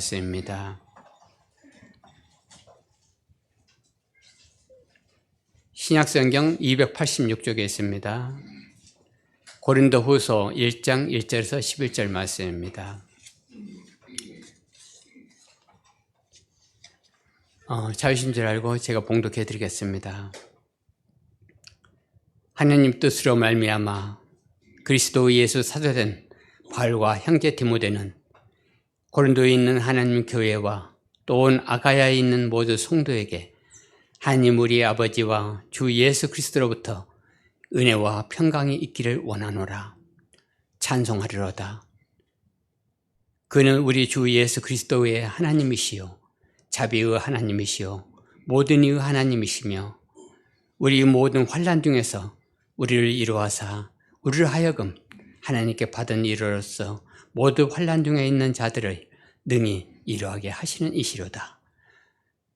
말씀입니다. 신약성경 286쪽에 있습니다. 고린도후서 1장 1절에서 11절 말씀입니다. 자유신 줄 알고 제가 봉독해 드리겠습니다. 하나님 뜻으로 말미암아 그리스도 예수 사도된 바울과 형제 디모데는 고린도에 있는 하나님 교회와 또 온 아가야에 있는 모든 성도에게 하나님 우리 아버지와 주 예수 그리스도로부터 은혜와 평강이 있기를 원하노라. 찬송하리로다. 그는 우리 주 예수 그리스도의 하나님이시요 자비의 하나님이시요 모든 이의 하나님이시며 우리 모든 환난 중에서 우리를 이루하사 우리를 하여금 하나님께 받은 이로써 모두 환난 중에 있는 자들을 능히 이루하게 하시는 이시로다.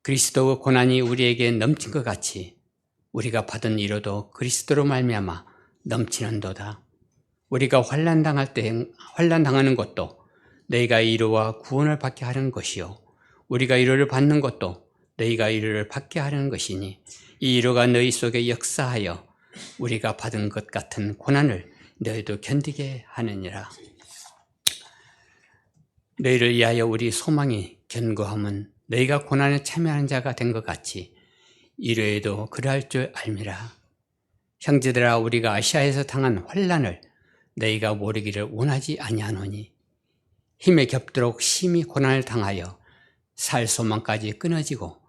그리스도의 고난이 우리에게 넘친 것 같이 우리가 받은 이로도 그리스도로 말미암아 넘치는도다. 우리가 환난당하는 것도 너희가 이루와 구원을 받게 하는 것이요 우리가 이루를 받는 것도 너희가 이루를 받게 하는 것이니 이 이루가 너희 속에 역사하여 우리가 받은 것 같은 고난을 너희도 견디게 하느니라. 너희를 위하여 우리 소망이 견고함은 너희가 고난에 참여하는 자가 된 것 같이 이로에도 그러할 줄 알미라. 형제들아 우리가 아시아에서 당한 환난을 너희가 모르기를 원하지 아니하노니 힘에 겹도록 심히 고난을 당하여 살 소망까지 끊어지고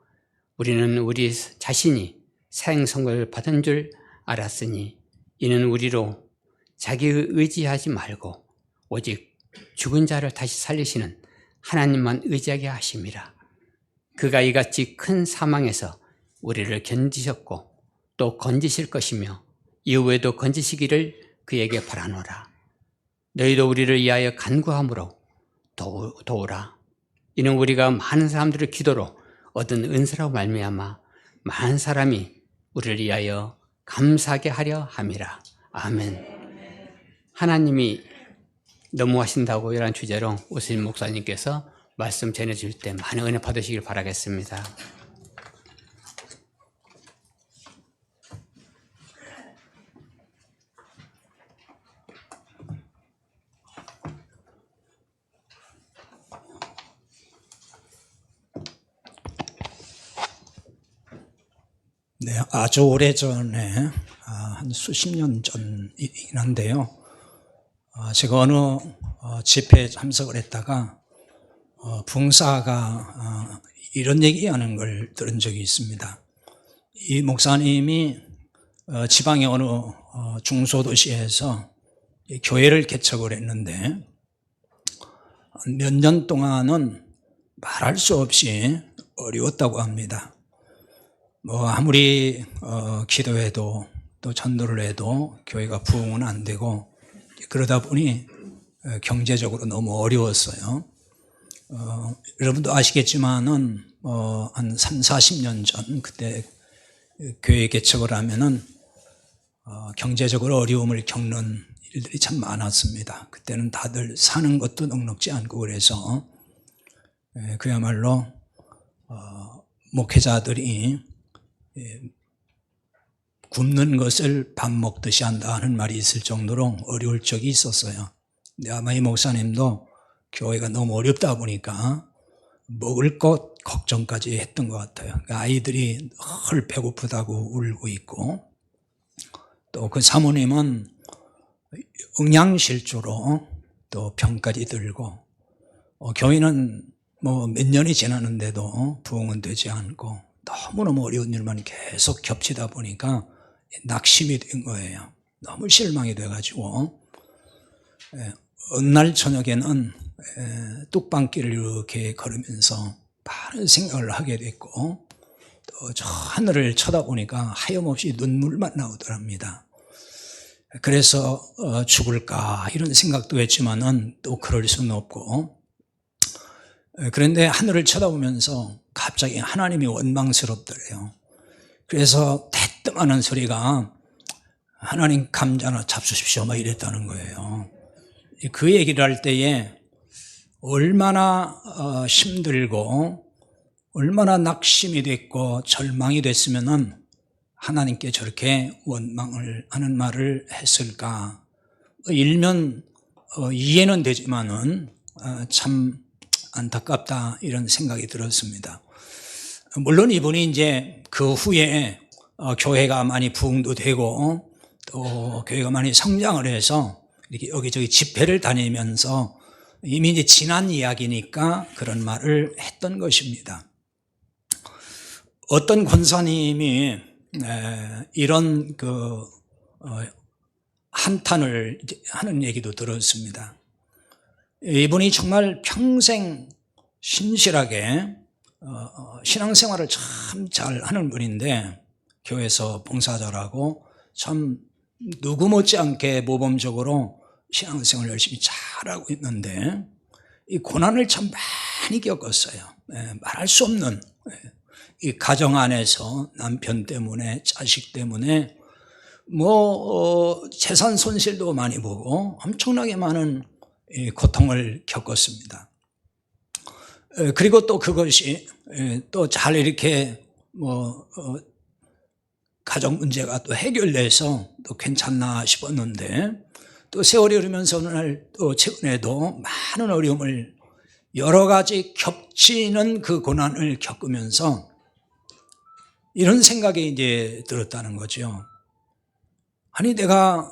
우리는 우리 자신이 사형선고를 받은 줄 알았으니 이는 우리로 자기의 의지하지 말고 오직 죽은 자를 다시 살리시는 하나님만 의지하게 하심이라. 그가 이같이 큰 사망에서 우리를 견디셨고 또 건지실 것이며 이후에도 건지시기를 그에게 바라노라. 너희도 우리를 위하여 간구함으로 도우라. 이는 우리가 많은 사람들의 기도로 얻은 은사로 말미암아 많은 사람이 우리를 위하여 감사하게 하려 함이라. 아멘. 하나님이 너무하신다고 이런 주제로 오수진 목사님께서 말씀 전해줄 때 많은 은혜 받으시길 바라겠습니다. 네, 아주 오래전에 한 수십 년 전이긴 한데요. 제가 어느 집회에 참석을 했다가 부흥사가 이런 얘기하는 걸 들은 적이 있습니다. 이 목사님이 지방의 어느 중소도시에서 교회를 개척을 했는데 몇 년 동안은 말할 수 없이 어려웠다고 합니다. 아무리 기도해도 또 전도를 해도 교회가 부흥은 안 되고 그러다 보니 경제적으로 너무 어려웠어요. 여러분도 아시겠지만은 한 3, 40년 전 그때 교회 개척을 하면은 경제적으로 어려움을 겪는 일들이 참 많았습니다. 그때는 다들 사는 것도 넉넉지 않고 그래서 그야말로 목회자들이 굶는 것을 밥 먹듯이 한다 하는 말이 있을 정도로 어려울 적이 있었어요. 근데 아마 이 목사님도 교회가 너무 어렵다 보니까 먹을 것 걱정까지 했던 것 같아요. 아이들이 늘 배고프다고 울고 있고 또 그 사모님은 영양실조로 또 병까지 들고 교회는 몇 년이 지났는데도 부흥은 되지 않고 너무너무 어려운 일만 계속 겹치다 보니까 낙심이 된 거예요. 너무 실망이 돼가지고 어느 날 저녁에는 뚝방길을 이렇게 걸으면서 많은 생각을 하게 됐고 또 저 하늘을 쳐다보니까 하염없이 눈물만 나오더랍니다. 그래서 죽을까 이런 생각도 했지만은 또 그럴 수는 없고 그런데 하늘을 쳐다보면서 갑자기 하나님이 원망스럽더래요. 그래서 대뜸하는 소리가 하나님 감자나 잡수십시오 막 이랬다는 거예요. 그 얘기를 할 때에 얼마나 힘들고 얼마나 낙심이 됐고 절망이 됐으면은 하나님께 저렇게 원망을 하는 말을 했을까. 일면 이해는 되지만은 참 안타깝다 이런 생각이 들었습니다. 물론 이분이 이제 그 후에 교회가 많이 부흥도 되고 또 교회가 많이 성장을 해서 이렇게 여기저기 집회를 다니면서 이미 이제 지난 이야기니까 그런 말을 했던 것입니다. 어떤 권사님이 이런 한탄을 하는 얘기도 들었습니다. 이분이 정말 평생 신실하게 신앙생활을 참 잘하는 분인데 교회에서 봉사자라고 참 누구 못지않게 모범적으로 신앙생활을 열심히 잘하고 있는데 이 고난을 참 많이 겪었어요. 말할 수 없는 이 가정 안에서 남편 때문에 자식 때문에 재산 손실도 많이 보고 엄청나게 많은 고통을 겪었습니다. 그리고 또 그것이 또 잘 이렇게 가정 문제가 또 해결돼서 또 괜찮나 싶었는데 또 세월이 흐르면서 어느 날 또 최근에도 많은 어려움을 여러 가지 겹치는 그 고난을 겪으면서 이런 생각이 이제 들었다는 거죠. 아니 내가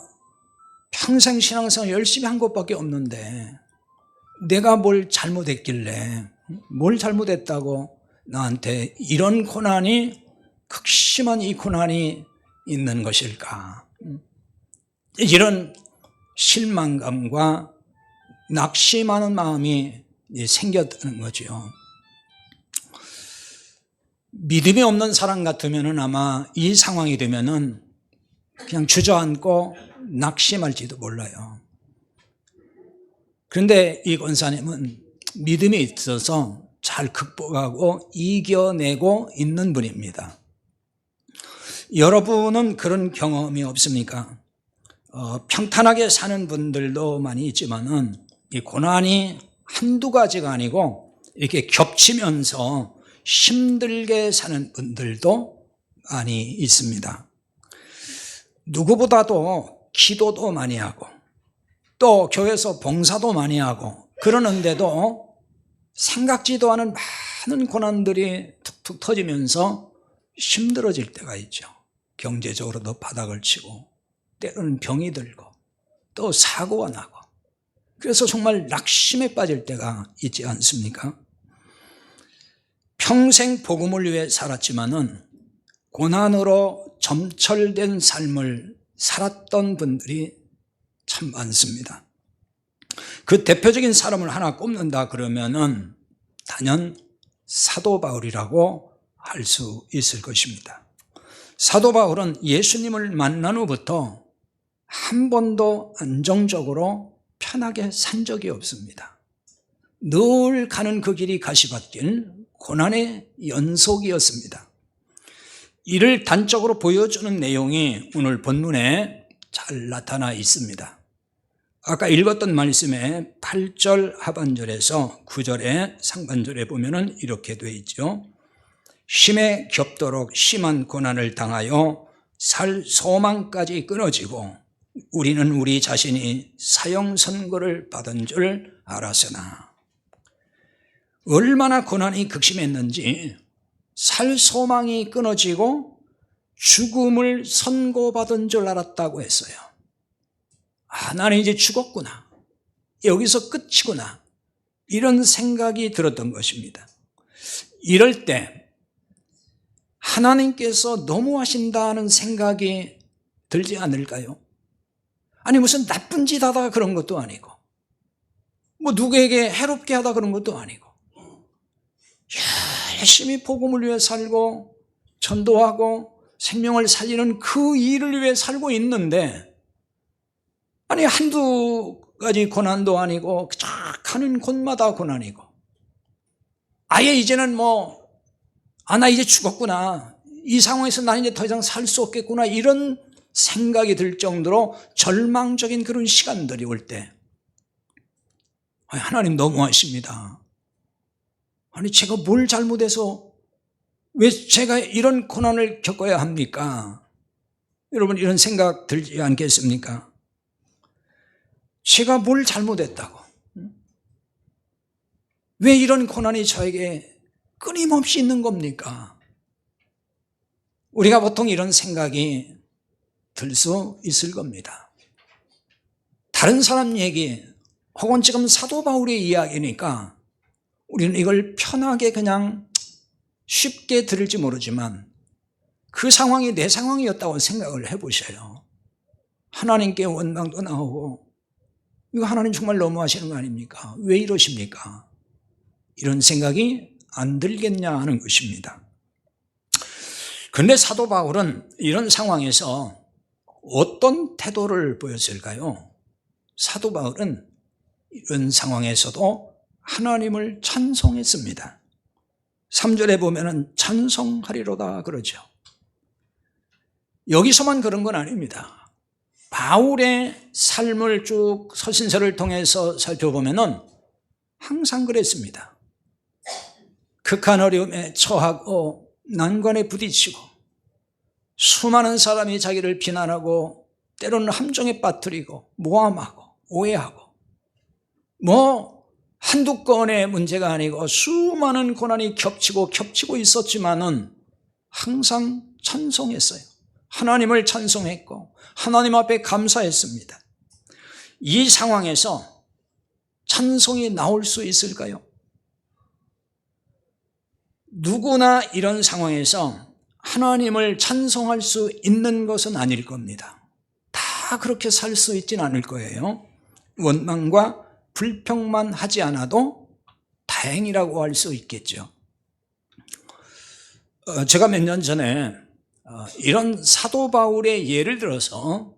평생 신앙생활 열심히 한 것밖에 없는데 내가 뭘 잘못했길래 뭘 잘못했다고 나한테 이런 고난이 극심한 이 고난이 있는 것일까. 이런 실망감과 낙심하는 마음이 생겼다는 거죠. 믿음이 없는 사람 같으면 아마 이 상황이 되면은 그냥 주저앉고 낙심할지도 몰라요. 그런데 이 권사님은 믿음이 있어서 잘 극복하고 이겨내고 있는 분입니다. 여러분은 그런 경험이 없습니까? 평탄하게 사는 분들도 많이 있지만은 이 고난이 한두 가지가 아니고 이렇게 겹치면서 힘들게 사는 분들도 많이 있습니다. 누구보다도 기도도 많이 하고 또 교회에서 봉사도 많이 하고 그러는데도 생각지도 않은 많은 고난들이 툭툭 터지면서 힘들어질 때가 있죠. 경제적으로도 바닥을 치고 때로는 병이 들고 또 사고가 나고 그래서 정말 낙심에 빠질 때가 있지 않습니까? 평생 복음을 위해 살았지만은 고난으로 점철된 삶을 살았던 분들이 참 많습니다. 그 대표적인 사람을 하나 꼽는다 그러면은 단연 사도 바울이라고 할 수 있을 것입니다. 사도 바울은 예수님을 만난 후부터 한 번도 안정적으로 편하게 산 적이 없습니다. 늘 가는 그 길이 가시밭길, 고난의 연속이었습니다. 이를 단적으로 보여주는 내용이 오늘 본문에 잘 나타나 있습니다. 아까 읽었던 말씀의 8절 하반절에서 9절의 상반절에 보면은 이렇게 되어 있죠. 심에 겹도록 심한 고난을 당하여 살 소망까지 끊어지고 우리는 우리 자신이 사형 선고를 받은 줄 알았으나 얼마나 고난이 극심했는지 살 소망이 끊어지고 죽음을 선고받은 줄 알았다고 했어요. 나는 이제 죽었구나. 여기서 끝이구나. 이런 생각이 들었던 것입니다. 이럴 때 하나님께서 너무하신다는 생각이 들지 않을까요? 아니 무슨 나쁜 짓 하다가 그런 것도 아니고 누구에게 해롭게 하다 그런 것도 아니고 열심히 복음을 위해 살고 전도하고 생명을 살리는 그 일을 위해 살고 있는데 아니 한두 가지 고난도 아니고 쫙 가는 곳마다 고난이고 아예 이제는 나 이제 죽었구나. 이 상황에서 나 이제 더 이상 살 수 없겠구나. 이런 생각이 들 정도로 절망적인 그런 시간들이 올 때 하나님 너무하십니다. 아니 제가 뭘 잘못해서 왜 제가 이런 고난을 겪어야 합니까? 여러분 이런 생각 들지 않겠습니까? 제가 뭘 잘못했다고? 왜 이런 고난이 저에게 끊임없이 있는 겁니까? 우리가 보통 이런 생각이 들 수 있을 겁니다. 다른 사람 얘기 혹은 지금 사도 바울의 이야기니까 우리는 이걸 편하게 그냥 쉽게 들을지 모르지만 그 상황이 내 상황이었다고 생각을 해보셔요. 하나님께 원망도 나오고 이거 하나님 정말 너무하시는 거 아닙니까? 왜 이러십니까? 이런 생각이 안 들겠냐 하는 것입니다. 그런데 사도 바울은 이런 상황에서 어떤 태도를 보였을까요? 사도 바울은 이런 상황에서도 하나님을 찬송했습니다. 3절에 보면은 찬송하리로다 그러죠. 여기서만 그런 건 아닙니다. 바울의 삶을 쭉 서신서를 통해서 살펴보면은 항상 그랬습니다. 극한 어려움에 처하고 난관에 부딪히고 수많은 사람이 자기를 비난하고 때로는 함정에 빠뜨리고 모함하고 오해하고 한두 건의 문제가 아니고 수많은 고난이 겹치고 있었지만은 항상 찬송했어요. 하나님을 찬송했고 하나님 앞에 감사했습니다. 이 상황에서 찬송이 나올 수 있을까요? 누구나 이런 상황에서 하나님을 찬송할 수 있는 것은 아닐 겁니다. 다 그렇게 살 수 있지는 않을 거예요. 원망과 불평만 하지 않아도 다행이라고 할 수 있겠죠. 제가 몇 년 전에 이런 사도 바울의 예를 들어서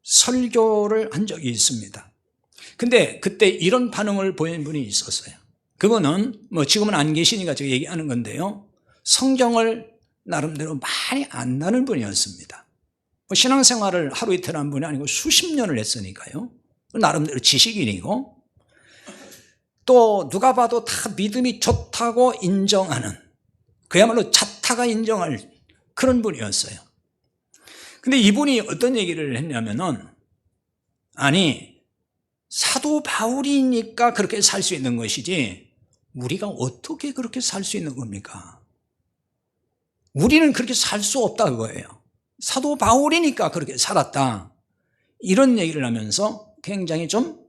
설교를 한 적이 있습니다. 근데 그때 이런 반응을 보인 분이 있었어요. 그거는 지금은 안 계시니까 제가 얘기하는 건데요. 성경을 나름대로 많이 안다는 분이었습니다. 신앙생활을 하루 이틀 한 분이 아니고 수십 년을 했으니까요. 나름대로 지식인이고 또 누가 봐도 다 믿음이 좋다고 인정하는 그야말로 자타가 인정할 그런 분이었어요. 근데 이분이 어떤 얘기를 했냐면은 아니 사도 바울이니까 그렇게 살 수 있는 것이지 우리가 어떻게 그렇게 살 수 있는 겁니까? 우리는 그렇게 살 수 없다 그거예요. 사도 바울이니까 그렇게 살았다. 이런 얘기를 하면서 굉장히 좀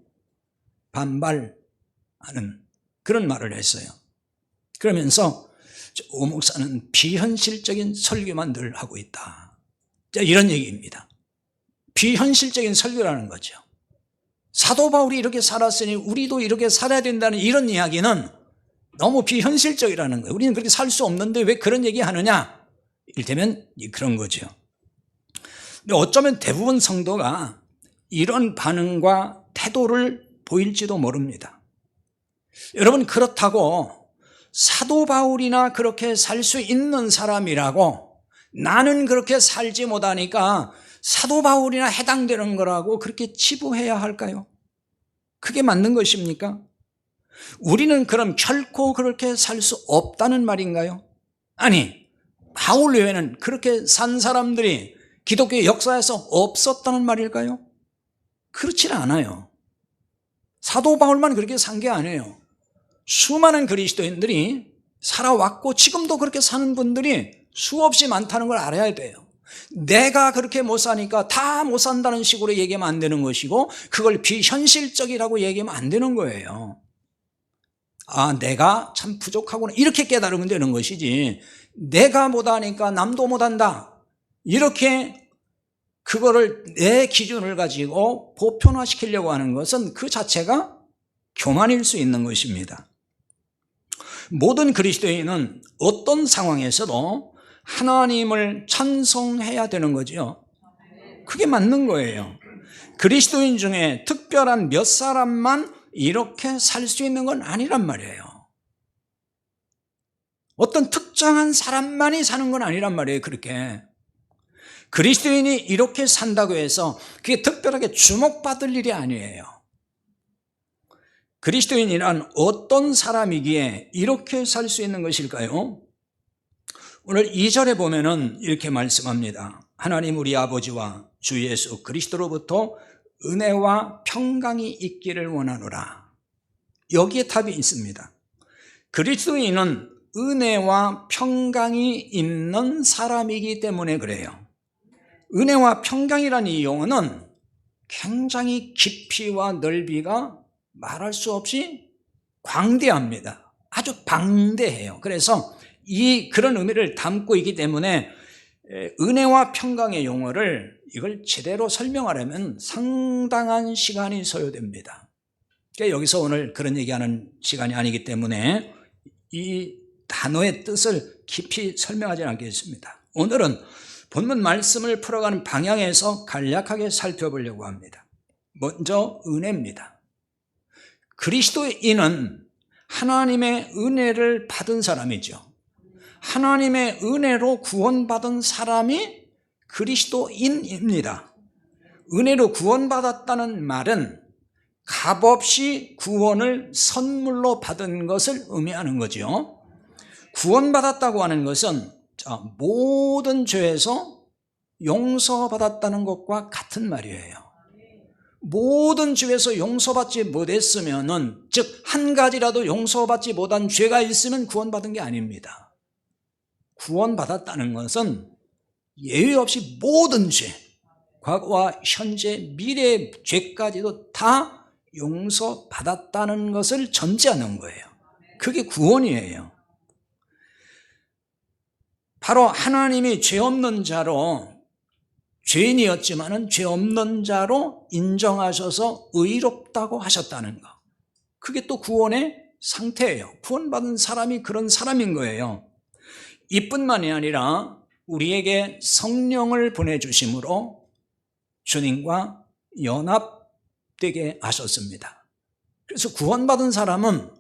반발하는 그런 말을 했어요. 그러면서 오 목사는 비현실적인 설교만 늘 하고 있다. 이런 얘기입니다. 비현실적인 설교라는 거죠. 사도 바울이 이렇게 살았으니 우리도 이렇게 살아야 된다는 이런 이야기는 너무 비현실적이라는 거예요. 우리는 그렇게 살 수 없는데 왜 그런 얘기 하느냐? 이를테면 그런 거죠. 근데 어쩌면 대부분 성도가 이런 반응과 태도를 보일지도 모릅니다. 여러분 그렇다고 사도 바울이나 그렇게 살 수 있는 사람이라고 나는 그렇게 살지 못하니까 사도 바울이나 해당되는 거라고 그렇게 치부해야 할까요? 그게 맞는 것입니까? 우리는 그럼 결코 그렇게 살 수 없다는 말인가요? 아니, 바울 외에는 그렇게 산 사람들이 기독교 역사에서 없었다는 말일까요? 그렇지는 않아요. 사도 바울만 그렇게 산 게 아니에요. 수많은 그리스도인들이 살아왔고 지금도 그렇게 사는 분들이 수없이 많다는 걸 알아야 돼요. 내가 그렇게 못 사니까 다 못 산다는 식으로 얘기하면 안 되는 것이고 그걸 비현실적이라고 얘기하면 안 되는 거예요. 아, 내가 참 부족하구나 이렇게 깨달으면 되는 것이지 내가 못하니까 남도 못한다 이렇게 그거를 내 기준을 가지고 보편화시키려고 하는 것은 그 자체가 교만일 수 있는 것입니다. 모든 그리스도인은 어떤 상황에서도 하나님을 찬송해야 되는 거죠. 그게 맞는 거예요. 그리스도인 중에 특별한 몇 사람만 이렇게 살 수 있는 건 아니란 말이에요. 어떤 특정한 사람만이 사는 건 아니란 말이에요. 그렇게 그리스도인이 이렇게 산다고 해서 그게 특별하게 주목받을 일이 아니에요. 그리스도인이란 어떤 사람이기에 이렇게 살 수 있는 것일까요? 오늘 2절에 보면은 이렇게 말씀합니다. 하나님 우리 아버지와 주 예수 그리스도로부터 은혜와 평강이 있기를 원하노라. 여기에 답이 있습니다. 그리스도인은 은혜와 평강이 있는 사람이기 때문에 그래요. 은혜와 평강이라는 이 용어는 굉장히 깊이와 넓이가 말할 수 없이 광대합니다. 아주 방대해요. 그래서 그런 의미를 담고 있기 때문에 은혜와 평강의 용어를 이걸 제대로 설명하려면 상당한 시간이 소요됩니다. 그러니까 여기서 오늘 그런 얘기하는 시간이 아니기 때문에 이 단어의 뜻을 깊이 설명하지는 않겠습니다. 오늘은 본문 말씀을 풀어가는 방향에서 간략하게 살펴보려고 합니다. 먼저 은혜입니다. 그리스도인은 하나님의 은혜를 받은 사람이죠. 하나님의 은혜로 구원받은 사람이 그리스도인입니다. 은혜로 구원받았다는 말은 값없이 구원을 선물로 받은 것을 의미하는 거죠. 구원받았다고 하는 것은 모든 죄에서 용서받았다는 것과 같은 말이에요. 모든 죄에서 용서받지 못했으면은, 즉 한 가지라도 용서받지 못한 죄가 있으면 구원받은 게 아닙니다. 구원받았다는 것은 예외 없이 모든 죄, 과거와 현재, 미래의 죄까지도 다 용서받았다는 것을 전제하는 거예요. 그게 구원이에요. 바로 하나님이 죄 없는 자로, 죄인이었지만은 죄 없는 자로 인정하셔서 의롭다고 하셨다는 거. 그게 또 구원의 상태예요. 구원받은 사람이 그런 사람인 거예요. 이뿐만이 아니라 우리에게 성령을 보내주심으로 주님과 연합되게 하셨습니다. 그래서 구원받은 사람은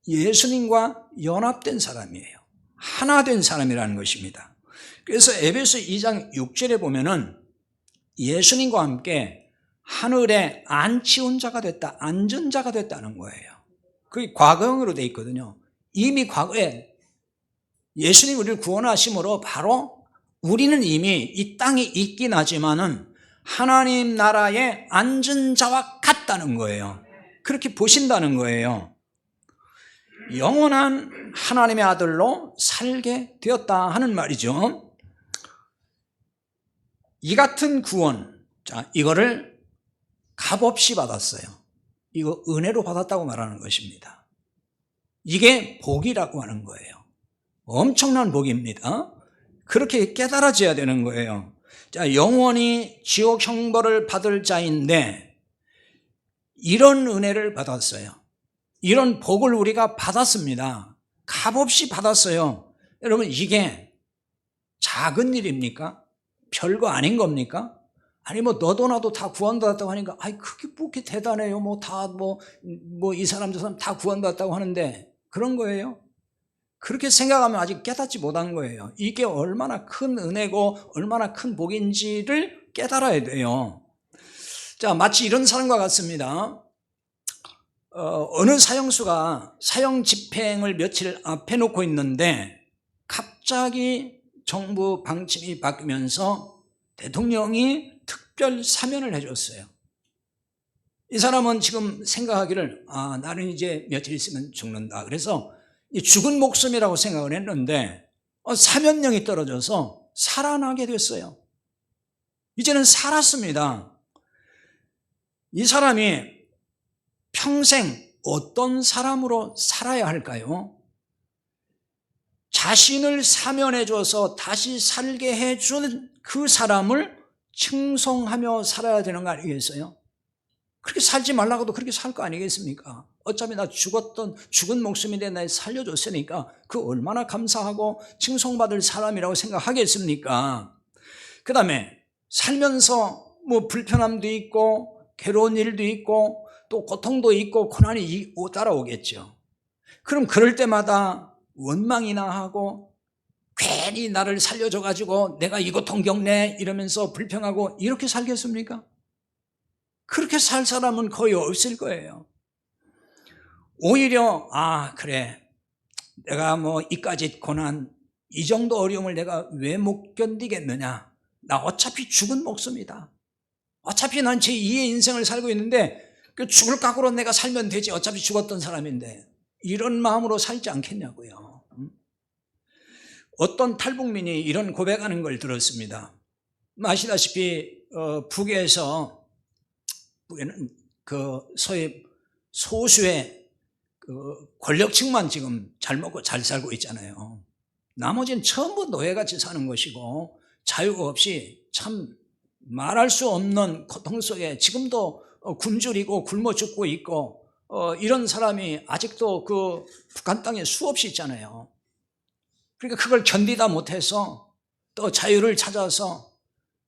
예수님과 연합된 사람이에요. 하나 된 사람이라는 것입니다. 그래서 에베소 2장 6절에 보면은 예수님과 함께 하늘에 안치운 자가 됐다, 앉은 자가 됐다는 거예요. 그게 과거형으로 되어 있거든요. 이미 과거에 예수님이 우리를 구원하심으로 바로 우리는 이미 이 땅에 있긴 하지만은 하나님 나라에 앉은 자와 같다는 거예요. 그렇게 보신다는 거예요. 영원한 하나님의 아들로 살게 되었다 하는 말이죠. 이 같은 구원, 이거를 값없이 받았어요. 이거 은혜로 받았다고 말하는 것입니다. 이게 복이라고 하는 거예요. 엄청난 복입니다. 그렇게 깨달아져야 되는 거예요. 영원히 지옥 형벌을 받을 자인데 이런 은혜를 받았어요. 이런 복을 우리가 받았습니다. 값없이 받았어요. 여러분, 이게 작은 일입니까? 별거 아닌 겁니까? 아니 너도 나도 다 구원받았다고 하니까 그게 뭐 이렇게 대단해요. 이 사람 저 사람 다 구원받았다고 하는데 그런 거예요? 그렇게 생각하면 아직 깨닫지 못한 거예요. 이게 얼마나 큰 은혜고 얼마나 큰 복인지를 깨달아야 돼요. 마치 이런 사람과 같습니다. 어느 사형수가 사형 집행을 며칠 앞에 놓고 있는데 갑자기 정부 방침이 바뀌면서 대통령이 특별 사면을 해줬어요. 이 사람은 지금 생각하기를 나는 이제 며칠 있으면 죽는다. 그래서 죽은 목숨이라고 생각을 했는데 사면령이 떨어져서 살아나게 됐어요. 이제는 살았습니다. 이 사람이 평생 어떤 사람으로 살아야 할까요? 자신을 사면해줘서 다시 살게 해준 그 사람을 칭송하며 살아야 되는 거 아니겠어요? 그렇게 살지 말라고도 그렇게 살 거 아니겠습니까? 어차피 나 죽은 목숨인데 날 살려줬으니까 그 얼마나 감사하고 칭송받을 사람이라고 생각하겠습니까? 그 다음에 살면서 불편함도 있고 괴로운 일도 있고 또 고통도 있고 고난이 따라오겠죠. 그럼 그럴 때마다 원망이나 하고 괜히 나를 살려줘가지고 내가 이 고통 겪네 이러면서 불평하고 이렇게 살겠습니까? 그렇게 살 사람은 거의 없을 거예요. 오히려 그래, 내가 뭐 이까지 고난, 이 정도 어려움을 내가 왜 못 견디겠느냐, 나 어차피 죽은 목숨이다, 어차피 난 제 2의 인생을 살고 있는데 그 죽을 각오로 내가 살면 되지, 어차피 죽었던 사람인데, 이런 마음으로 살지 않겠냐고요. 어떤 탈북민이 이런 고백하는 걸 들었습니다. 아시다시피 북에는 그 소위 소수의 그 권력층만 지금 잘 먹고 잘 살고 있잖아요. 나머지는 전부 노예같이 사는 것이고 자유가 없이 참 말할 수 없는 고통 속에 지금도 굶주리고 굶어 죽고 있고, 이런 사람이 아직도 그 북한 땅에 수없이 있잖아요. 그러니까 그걸 견디다 못해서 또 자유를 찾아서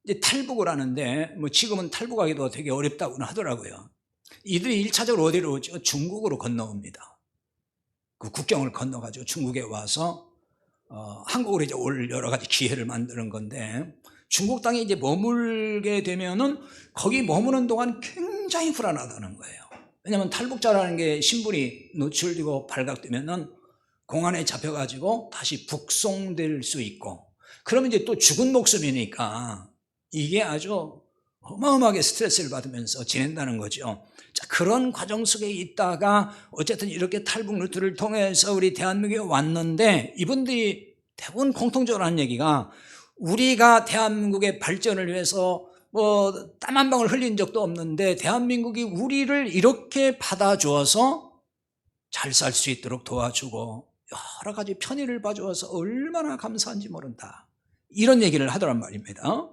이제 탈북을 하는데, 뭐 지금은 탈북하기도 되게 어렵다고 하더라고요. 이들이 1차적으로 어디로 오죠? 중국으로 건너옵니다. 그 국경을 건너가지고 중국에 와서 한국으로 이제 올 여러 가지 기회를 만드는 건데, 중국 땅에 이제 머물게 되면은 거기 머무는 동안 굉장히 불안하다는 거예요. 왜냐하면 탈북자라는 게 신분이 노출되고 발각되면은 공안에 잡혀가지고 다시 북송될 수 있고, 그러면 이제 또 죽은 목숨이니까 이게 아주 어마어마하게 스트레스를 받으면서 지낸다는 거죠. 자, 그런 과정 속에 있다가 어쨌든 이렇게 탈북 루트를 통해서 우리 대한민국에 왔는데, 이분들이 대부분 공통적으로 하는 얘기가, 우리가 대한민국의 발전을 위해서 뭐 땀 한 방울 흘린 적도 없는데 대한민국이 우리를 이렇게 받아주어서 잘 살 수 있도록 도와주고 여러 가지 편의를 봐주어서 얼마나 감사한지 모른다, 이런 얘기를 하더란 말입니다.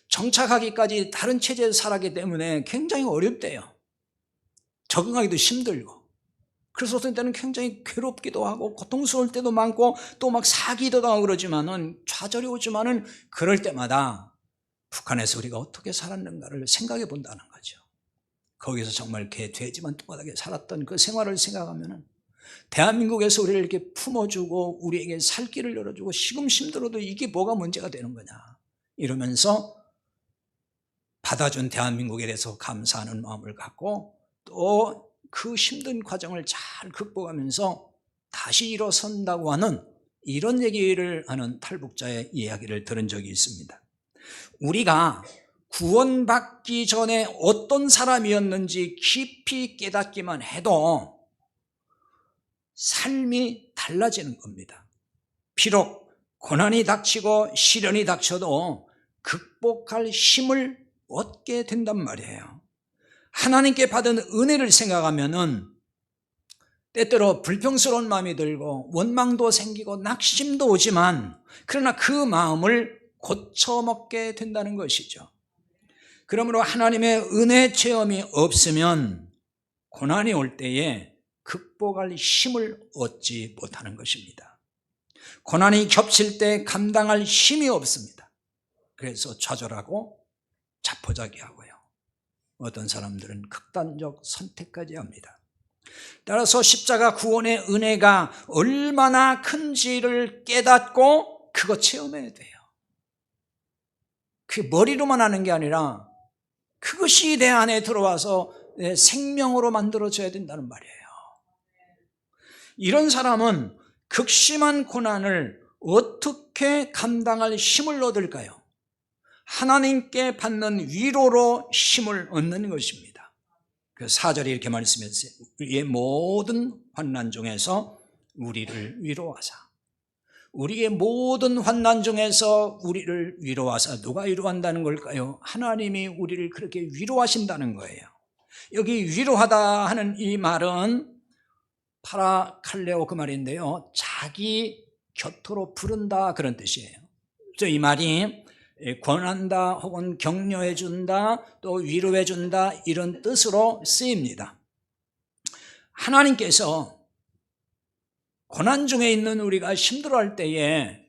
정착하기까지 다른 체제에서 살았기 때문에 굉장히 어렵대요. 적응하기도 힘들고, 그래서 어떤 때는 굉장히 괴롭기도 하고 고통스러울 때도 많고 또 막 사기도 당하고 그러지만은, 좌절이 오지만은 그럴 때마다 북한에서 우리가 어떻게 살았는가를 생각해 본다는 거죠. 거기서 정말 개 돼지만 뚱하게 살았던 그 생활을 생각하면은, 대한민국에서 우리를 이렇게 품어주고 우리에게 살 길을 열어주고 시금 힘들어도 이게 뭐가 문제가 되는 거냐, 이러면서 받아준 대한민국에 대해서 감사하는 마음을 갖고 또 그 힘든 과정을 잘 극복하면서 다시 일어선다고 하는, 이런 얘기를 하는 탈북자의 이야기를 들은 적이 있습니다. 우리가 구원받기 전에 어떤 사람이었는지 깊이 깨닫기만 해도 삶이 달라지는 겁니다. 비록 고난이 닥치고 시련이 닥쳐도 극복할 힘을 얻게 된단 말이에요. 하나님께 받은 은혜를 생각하면은 때때로 불평스러운 마음이 들고 원망도 생기고 낙심도 오지만, 그러나 그 마음을 고쳐먹게 된다는 것이죠. 그러므로 하나님의 은혜 체험이 없으면 고난이 올 때에 극복할 힘을 얻지 못하는 것입니다. 고난이 겹칠 때 감당할 힘이 없습니다. 그래서 좌절하고 자포자기하고요, 어떤 사람들은 극단적 선택까지 합니다. 따라서 십자가 구원의 은혜가 얼마나 큰지를 깨닫고 그거 체험해야 돼요. 그게 머리로만 하는 게 아니라 그것이 내 안에 들어와서 내 생명으로 만들어져야 된다는 말이에요. 이런 사람은 극심한 고난을 어떻게 감당할 힘을 얻을까요? 하나님께 받는 위로로 힘을 얻는 것입니다. 그 4절에 이렇게 말씀했어요. 우리의 모든 환난 중에서 우리를 위로하사. 우리의 모든 환난 중에서 우리를 위로하사. 누가 위로한다는 걸까요? 하나님이 우리를 그렇게 위로하신다는 거예요. 여기 위로하다 하는 이 말은 파라칼레오 그 말인데요, 자기 곁으로 부른다, 그런 뜻이에요. 그래서 이 말이 권한다 혹은 격려해 준다, 또 위로해 준다, 이런 뜻으로 쓰입니다. 하나님께서 고난 중에 있는 우리가 힘들어할 때에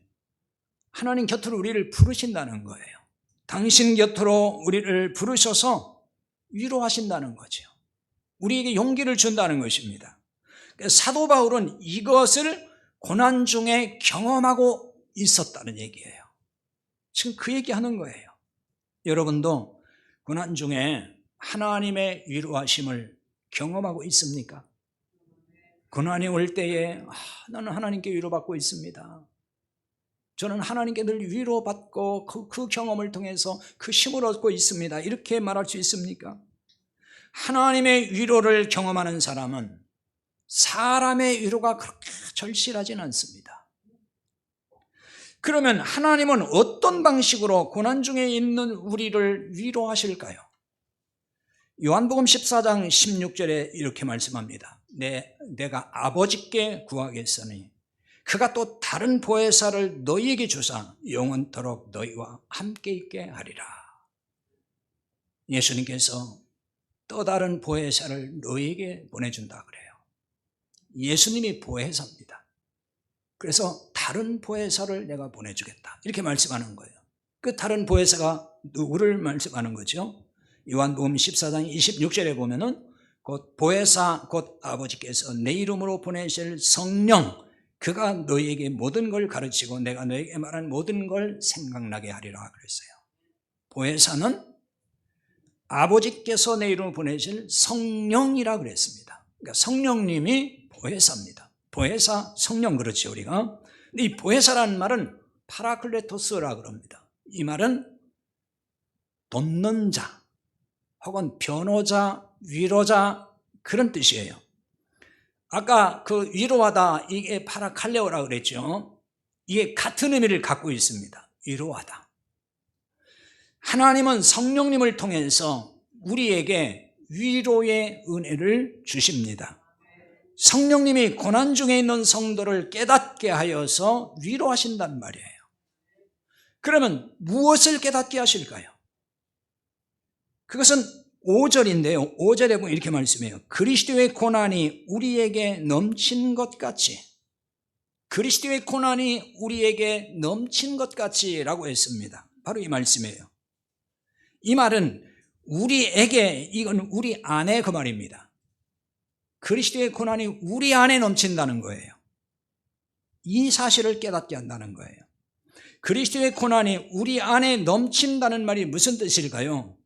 하나님 곁으로 우리를 부르신다는 거예요. 당신 곁으로 우리를 부르셔서 위로하신다는 거죠. 우리에게 용기를 준다는 것입니다. 사도 바울은 이것을 고난 중에 경험하고 있었다는 얘기예요. 지금 그 얘기하는 거예요. 여러분도 고난 중에 하나님의 위로하심을 경험하고 있습니까? 고난이 올 때에 나는 하나님께 위로받고 있습니다. 저는 하나님께 늘 위로받고 그 경험을 통해서 그 힘을 얻고 있습니다. 이렇게 말할 수 있습니까? 하나님의 위로를 경험하는 사람은 사람의 위로가 그렇게 절실하진 않습니다. 그러면 하나님은 어떤 방식으로 고난 중에 있는 우리를 위로하실까요? 요한복음 14장 16절에 이렇게 말씀합니다. 내가 아버지께 구하겠으니 그가 또 다른 보혜사를 너희에게 주사 영원토록 너희와 함께 있게 하리라. 예수님께서 또 다른 보혜사를 너희에게 보내준다 그래요. 예수님이 보혜사입니다. 그래서 다른 보혜사를 내가 보내주겠다 이렇게 말씀하는 거예요. 그 다른 보혜사가 누구를 말씀하는 거죠? 요한복음 14장 26절에 보면은 곧 보혜사 곧 아버지께서 내 이름으로 보내실 성령 그가 너희에게 모든 걸 가르치고 내가 너희에게 말한 모든 걸 생각나게 하리라 그랬어요. 보혜사는 아버지께서 내 이름으로 보내실 성령이라 그랬습니다. 그러니까 성령님이 보혜사입니다. 보혜사 성령 그렇죠 우리가. 근데 이 보혜사라는 말은 파라클레토스라 그럽니다. 이 말은 돕는 자 혹은 변호자, 위로자 그런 뜻이에요. 아까 그 위로하다 이게 파라칼레오라 그랬죠. 이게 같은 의미를 갖고 있습니다. 위로하다. 하나님은 성령님을 통해서 우리에게 위로의 은혜를 주십니다. 성령님이 고난 중에 있는 성도를 깨닫게 하여서 위로하신단 말이에요. 그러면 무엇을 깨닫게 하실까요? 그것은 5절인데요. 5절에 보면 이렇게 말씀해요. 그리스도의 고난이 우리에게 넘친 것 같이, 그리스도의 고난이 우리에게 넘친 것 같이 라고 했습니다. 바로 이 말씀이에요. 이 말은 우리에게, 이건 우리 안에 그 말입니다. 그리스도의 고난이 우리 안에 넘친다는 거예요. 이 사실을 깨닫게 한다는 거예요. 그리스도의 고난이 우리 안에 넘친다는 말이 무슨 뜻일까요?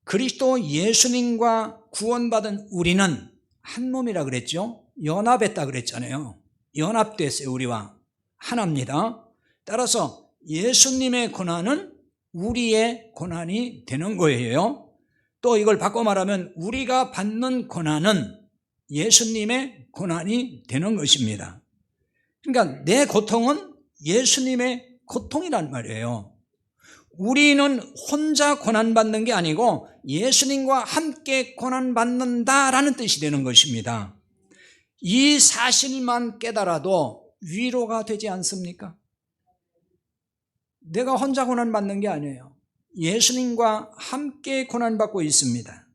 그리스도 예수님과 구원받은 우리는 한 몸이라 그랬죠. 연합했다 그랬잖아요. 연합됐어요. 우리와 하나입니다. 따라서 예수님의 고난은 우리의 고난이 되는 거예요. 또 이걸 바꿔 말하면 우리가 받는 고난은 예수님의 고난이 되는 것입니다. 그러니까 내 고통은 예수님의 고통이란 말이에요. 우리는 혼자 고난받는 게 아니고 예수님과 함께 고난받는다라는 뜻이 되는 것입니다. 이 사실만 깨달아도 위로가 되지 않습니까? 내가 혼자 고난받는 게 아니에요. 예수님과 함께 고난받고 있습니다.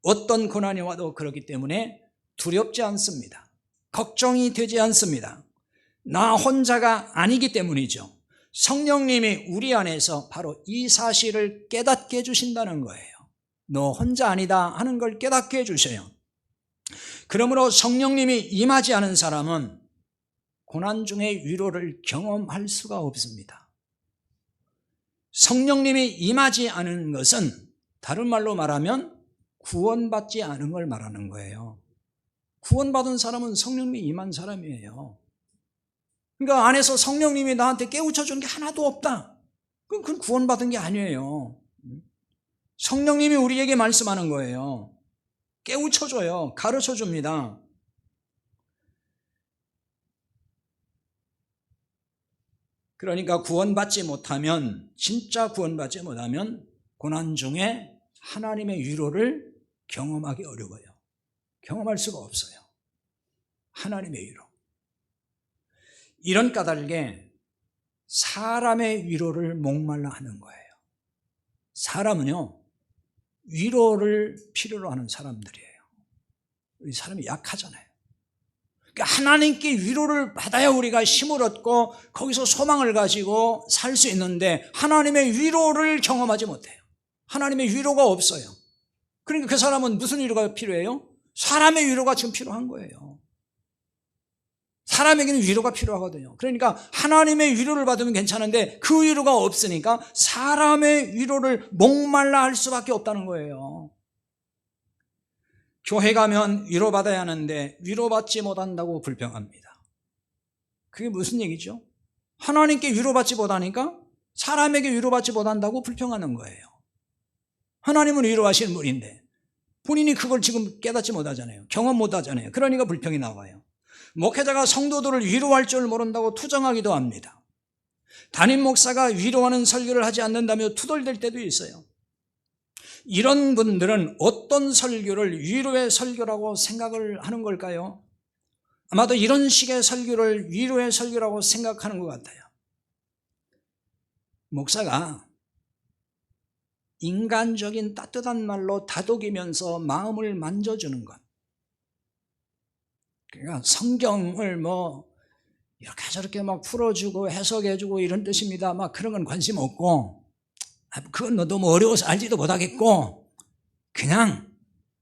어떤 고난이 와도 그렇기 때문에 두렵지 않습니다. 걱정이 되지 않습니다. 나 혼자가 아니기 때문이죠. 성령님이 우리 안에서 바로 이 사실을 깨닫게 해주신다는 거예요. 너 혼자 아니다 하는 걸 깨닫게 해주셔요. 그러므로 성령님이 임하지 않은 사람은 고난 중에 위로를 경험할 수가 없습니다. 성령님이 임하지 않은 것은 다른 말로 말하면 구원받지 않은 걸 말하는 거예요. 구원받은 사람은 성령님이 임한 사람이에요. 그러니까 안에서 성령님이 나한테 깨우쳐주는 게 하나도 없다. 그건 구원받은 게 아니에요. 성령님이 우리에게 말씀하는 거예요. 깨우쳐줘요. 가르쳐줍니다. 그러니까 구원받지 못하면, 진짜 구원받지 못하면 고난 중에 하나님의 위로를 경험하기 어려워요. 경험할 수가 없어요. 하나님의 위로. 이런 까닭에 사람의 위로를 목말라 하는 거예요. 사람은요, 위로를 필요로 하는 사람들이에요. 우리 사람이 약하잖아요. 그러니까 하나님께 위로를 받아야 우리가 힘을 얻고 거기서 소망을 가지고 살 수 있는데 하나님의 위로를 경험하지 못해요. 하나님의 위로가 없어요. 그러니까 그 사람은 무슨 위로가 필요해요? 사람의 위로가 지금 필요한 거예요. 사람에게는 위로가 필요하거든요. 그러니까 하나님의 위로를 받으면 괜찮은데 그 위로가 없으니까 사람의 위로를 목말라 할 수밖에 없다는 거예요. 교회 가면 위로받아야 하는데 위로받지 못한다고 불평합니다. 그게 무슨 얘기죠? 하나님께 위로받지 못하니까 사람에게 위로받지 못한다고 불평하는 거예요. 하나님은 위로하시는 분인데 본인이 그걸 지금 깨닫지 못하잖아요. 경험 못하잖아요. 그러니까 불평이 나와요. 목회자가 성도들을 위로할 줄 모른다고 투정하기도 합니다. 담임 목사가 위로하는 설교를 하지 않는다며 투덜댈 때도 있어요. 이런 분들은 어떤 설교를 위로의 설교라고 생각을 하는 걸까요? 아마도 이런 식의 설교를 위로의 설교라고 생각하는 것 같아요. 목사가 인간적인 따뜻한 말로 다독이면서 마음을 만져주는 것. 그러니까 성경을 이렇게 저렇게 막 풀어주고 해석해주고 이런 뜻입니다. 막 그런 건 관심 없고, 그건 너무 어려워서 알지도 못하겠고, 그냥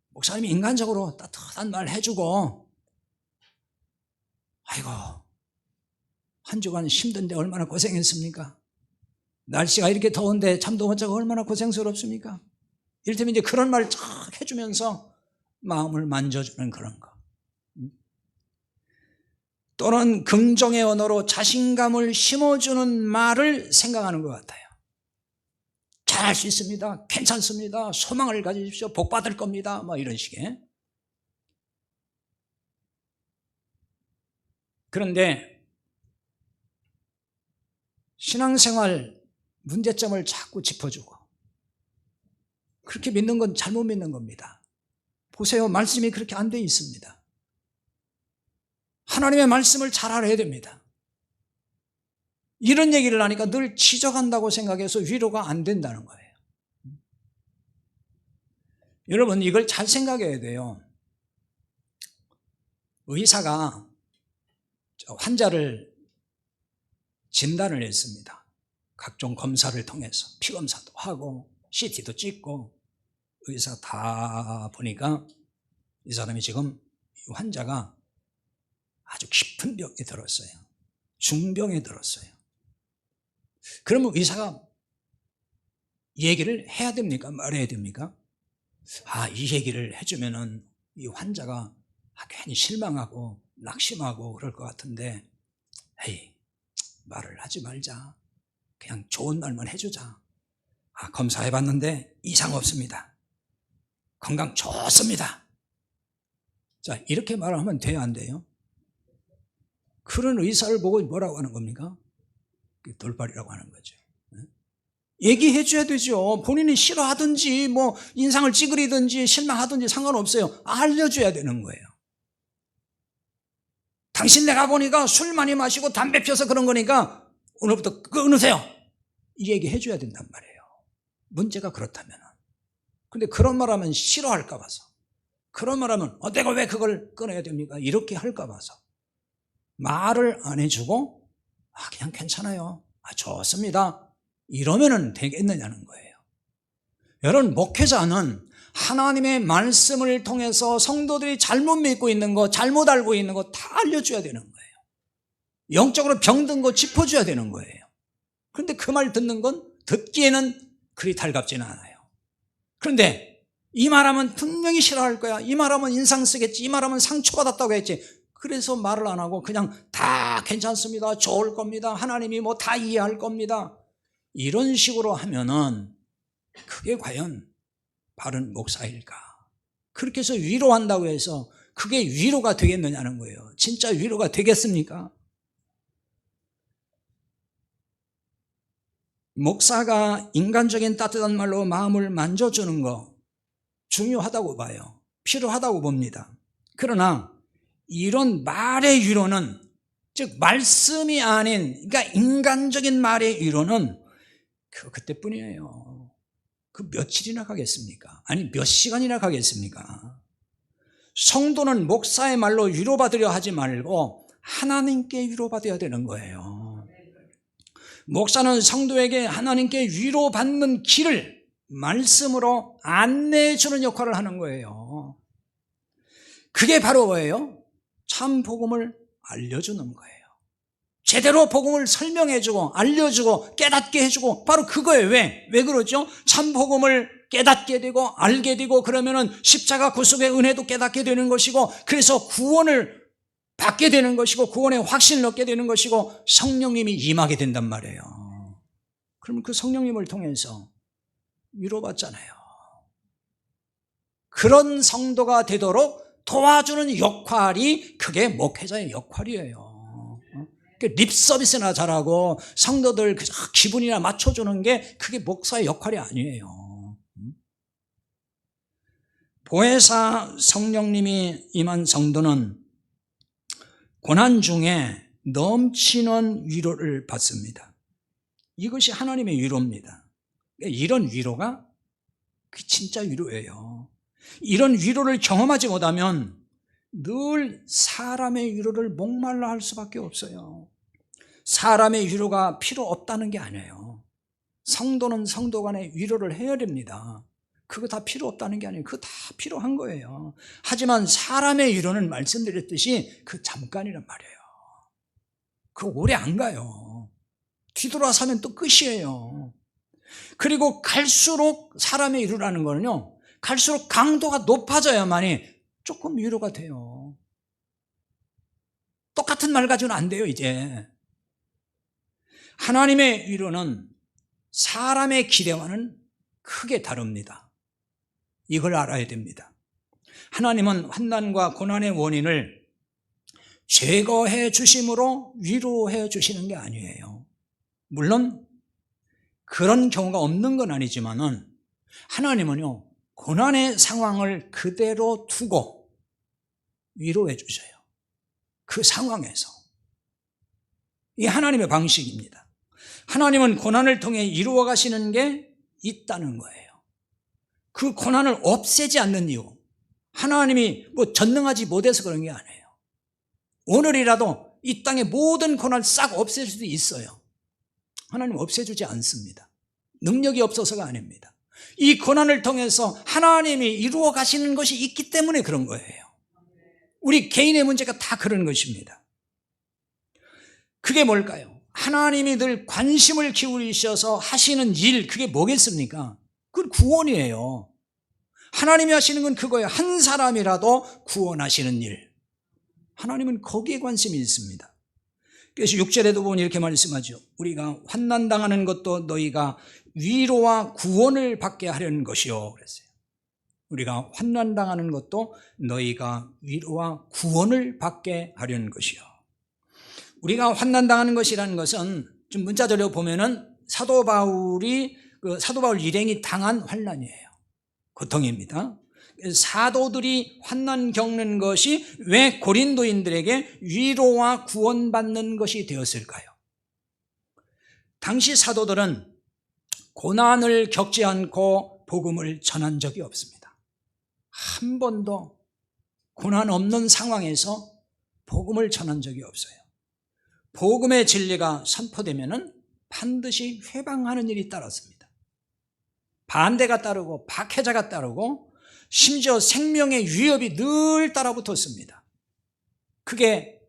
목사님이 인간적으로 따뜻한 말 해주고, 아이고, 한 주간 힘든데 얼마나 고생했습니까? 날씨가 이렇게 더운데 잠도 못 자고 얼마나 고생스럽습니까? 이를테면 이제 그런 말 쫙 해주면서 마음을 만져주는 그런 거. 또는 긍정의 언어로 자신감을 심어주는 말을 생각하는 것 같아요. 잘할 수 있습니다. 괜찮습니다. 소망을 가지십시오. 복 받을 겁니다. 이런 식의. 그런데 신앙생활 문제점을 자꾸 짚어주고 그렇게 믿는 건 잘못 믿는 겁니다. 보세요. 말씀이 그렇게 안 돼 있습니다. 하나님의 말씀을 잘 알아야 됩니다. 이런 얘기를 하니까 늘 지적한다고 생각해서 위로가 안 된다는 거예요. 여러분, 이걸 잘 생각해야 돼요. 의사가 환자를 진단을 했습니다. 각종 검사를 통해서 피검사도 하고 CT도 찍고 의사가 다 보니까 이 사람이 지금 이 환자가 아주 깊은 병에 들었어요. 중병에 들었어요. 그러면 의사가 얘기를 해야 됩니까? 말해야 됩니까? 이 얘기를 해주면은 이 환자가 괜히 실망하고 낙심하고 그럴 것 같은데, 에이, 말을 하지 말자. 그냥 좋은 말만 해주자. 검사해봤는데 이상 없습니다. 건강 좋습니다. 자, 이렇게 말을 하면 돼요, 안 돼요? 그런 의사를 보고 뭐라고 하는 겁니까? 돌팔이라고 하는 거죠. 얘기해 줘야 되죠. 본인이 싫어하든지 인상을 찌그리든지 실망하든지 상관없어요. 알려줘야 되는 거예요. 당신 내가 보니까 술 많이 마시고 담배 피워서 그런 거니까 오늘부터 끊으세요. 이 얘기 해줘야 된단 말이에요. 문제가 그렇다면. 근데 그런 말 하면 싫어할까 봐서, 그런 말 하면 내가 왜 그걸 끊어야 됩니까? 이렇게 할까 봐서 말을 안 해주고 그냥 괜찮아요. 좋습니다. 이러면 되겠느냐는 거예요. 여러분, 목회자는 하나님의 말씀을 통해서 성도들이 잘못 믿고 있는 거, 잘못 알고 있는 거 다 알려줘야 되는 거예요. 영적으로 병든 거 짚어줘야 되는 거예요. 그런데 그 말 듣는 건 듣기에는 그리 달갑지는 않아요. 그런데 이 말하면 분명히 싫어할 거야. 이 말하면 인상 쓰겠지. 이 말하면 상처받았다고 했지. 그래서 말을 안 하고 그냥 다 괜찮습니다. 좋을 겁니다. 하나님이 다 이해할 겁니다. 이런 식으로 하면은 그게 과연 바른 목사일까? 그렇게 해서 위로한다고 해서 그게 위로가 되겠느냐는 거예요. 진짜 위로가 되겠습니까? 목사가 인간적인 따뜻한 말로 마음을 만져주는 거 중요하다고 봐요. 필요하다고 봅니다. 그러나 이런 말의 위로는, 즉 말씀이 아닌, 그러니까 인간적인 말의 위로는 그때뿐이에요. 그 며칠이나 가겠습니까? 아니 몇 시간이나 가겠습니까? 성도는 목사의 말로 위로받으려 하지 말고 하나님께 위로받아야 되는 거예요. 목사는 성도에게 하나님께 위로받는 길을 말씀으로 안내해 주는 역할을 하는 거예요. 그게 바로 뭐예요? 참 복음을 알려주는 거예요. 제대로 복음을 설명해주고 알려주고 깨닫게 해주고, 바로 그거예요. 왜 그러죠? 참 복음을 깨닫게 되고 알게 되고 그러면은 십자가 구속의 은혜도 깨닫게 되는 것이고 그래서 구원을 받게 되는 것이고 구원의 확신을 얻게 되는 것이고 성령님이 임하게 된단 말이에요. 그러면 그 성령님을 통해서 위로받잖아요. 그런 성도가 되도록 도와주는 역할이 그게 목회자의 역할이에요. 립 서비스나 잘하고 성도들 기분이나 맞춰주는 게 그게 목사의 역할이 아니에요. 보혜사 성령님이 임한 성도는 고난 중에 넘치는 위로를 받습니다. 이것이 하나님의 위로입니다. 이런 위로가 진짜 위로예요. 이런 위로를 경험하지 못하면 늘 사람의 위로를 목말라 할 수밖에 없어요. 사람의 위로가 필요 없다는 게 아니에요. 성도는 성도 간에 위로를 해야 됩니다. 그거 다 필요 없다는 게 아니에요. 그거 다 필요한 거예요. 하지만 사람의 위로는 말씀드렸듯이 그 잠깐이란 말이에요. 그거 오래 안 가요. 뒤돌아서면 또 끝이에요. 그리고 갈수록 사람의 위로라는 거는요, 갈수록 강도가 높아져야만이 조금 위로가 돼요. 똑같은 말 가지고는 안 돼요, 이제. 하나님의 위로는 사람의 기대와는 크게 다릅니다. 이걸 알아야 됩니다. 하나님은 환난과 고난의 원인을 제거해 주심으로 위로해 주시는 게 아니에요. 물론 그런 경우가 없는 건 아니지만은 하나님은요, 고난의 상황을 그대로 두고 위로해 주셔요. 그 상황에서. 이 하나님의 방식입니다. 하나님은 고난을 통해 이루어 가시는 게 있다는 거예요. 그 고난을 없애지 않는 이유, 하나님이 전능하지 못해서 그런 게 아니에요. 오늘이라도 이 땅의 모든 고난을 싹 없앨 수도 있어요. 하나님 없애주지 않습니다. 능력이 없어서가 아닙니다. 이 고난을 통해서 하나님이 이루어 가시는 것이 있기 때문에 그런 거예요. 우리 개인의 문제가 다 그런 것입니다. 그게 뭘까요? 하나님이 늘 관심을 기울이셔서 하시는 일, 그게 뭐겠습니까? 그건 구원이에요. 하나님이 하시는 건 그거예요. 한 사람이라도 구원하시는 일. 하나님은 거기에 관심이 있습니다. 그래서 6절에도 보면 이렇게 말씀하죠. 우리가 환난당하는 것도 너희가 위로와 구원을 받게 하려는 것이요. 그랬어요. 우리가 환난당하는 것도 너희가 위로와 구원을 받게 하려는 것이요. 우리가 환난당하는 것이라는 것은 좀 문자적으로 보면은 사도 바울 일행이 당한 환난이에요. 고통입니다. 사도들이 환난 겪는 것이 왜 고린도인들에게 위로와 구원받는 것이 되었을까요? 당시 사도들은 고난을 겪지 않고 복음을 전한 적이 없습니다. 한 번도 고난 없는 상황에서 복음을 전한 적이 없어요. 복음의 진리가 선포되면은 반드시 회방하는 일이 따랐습니다. 반대가 따르고 박해자가 따르고 심지어 생명의 위협이 늘 따라붙었습니다. 그게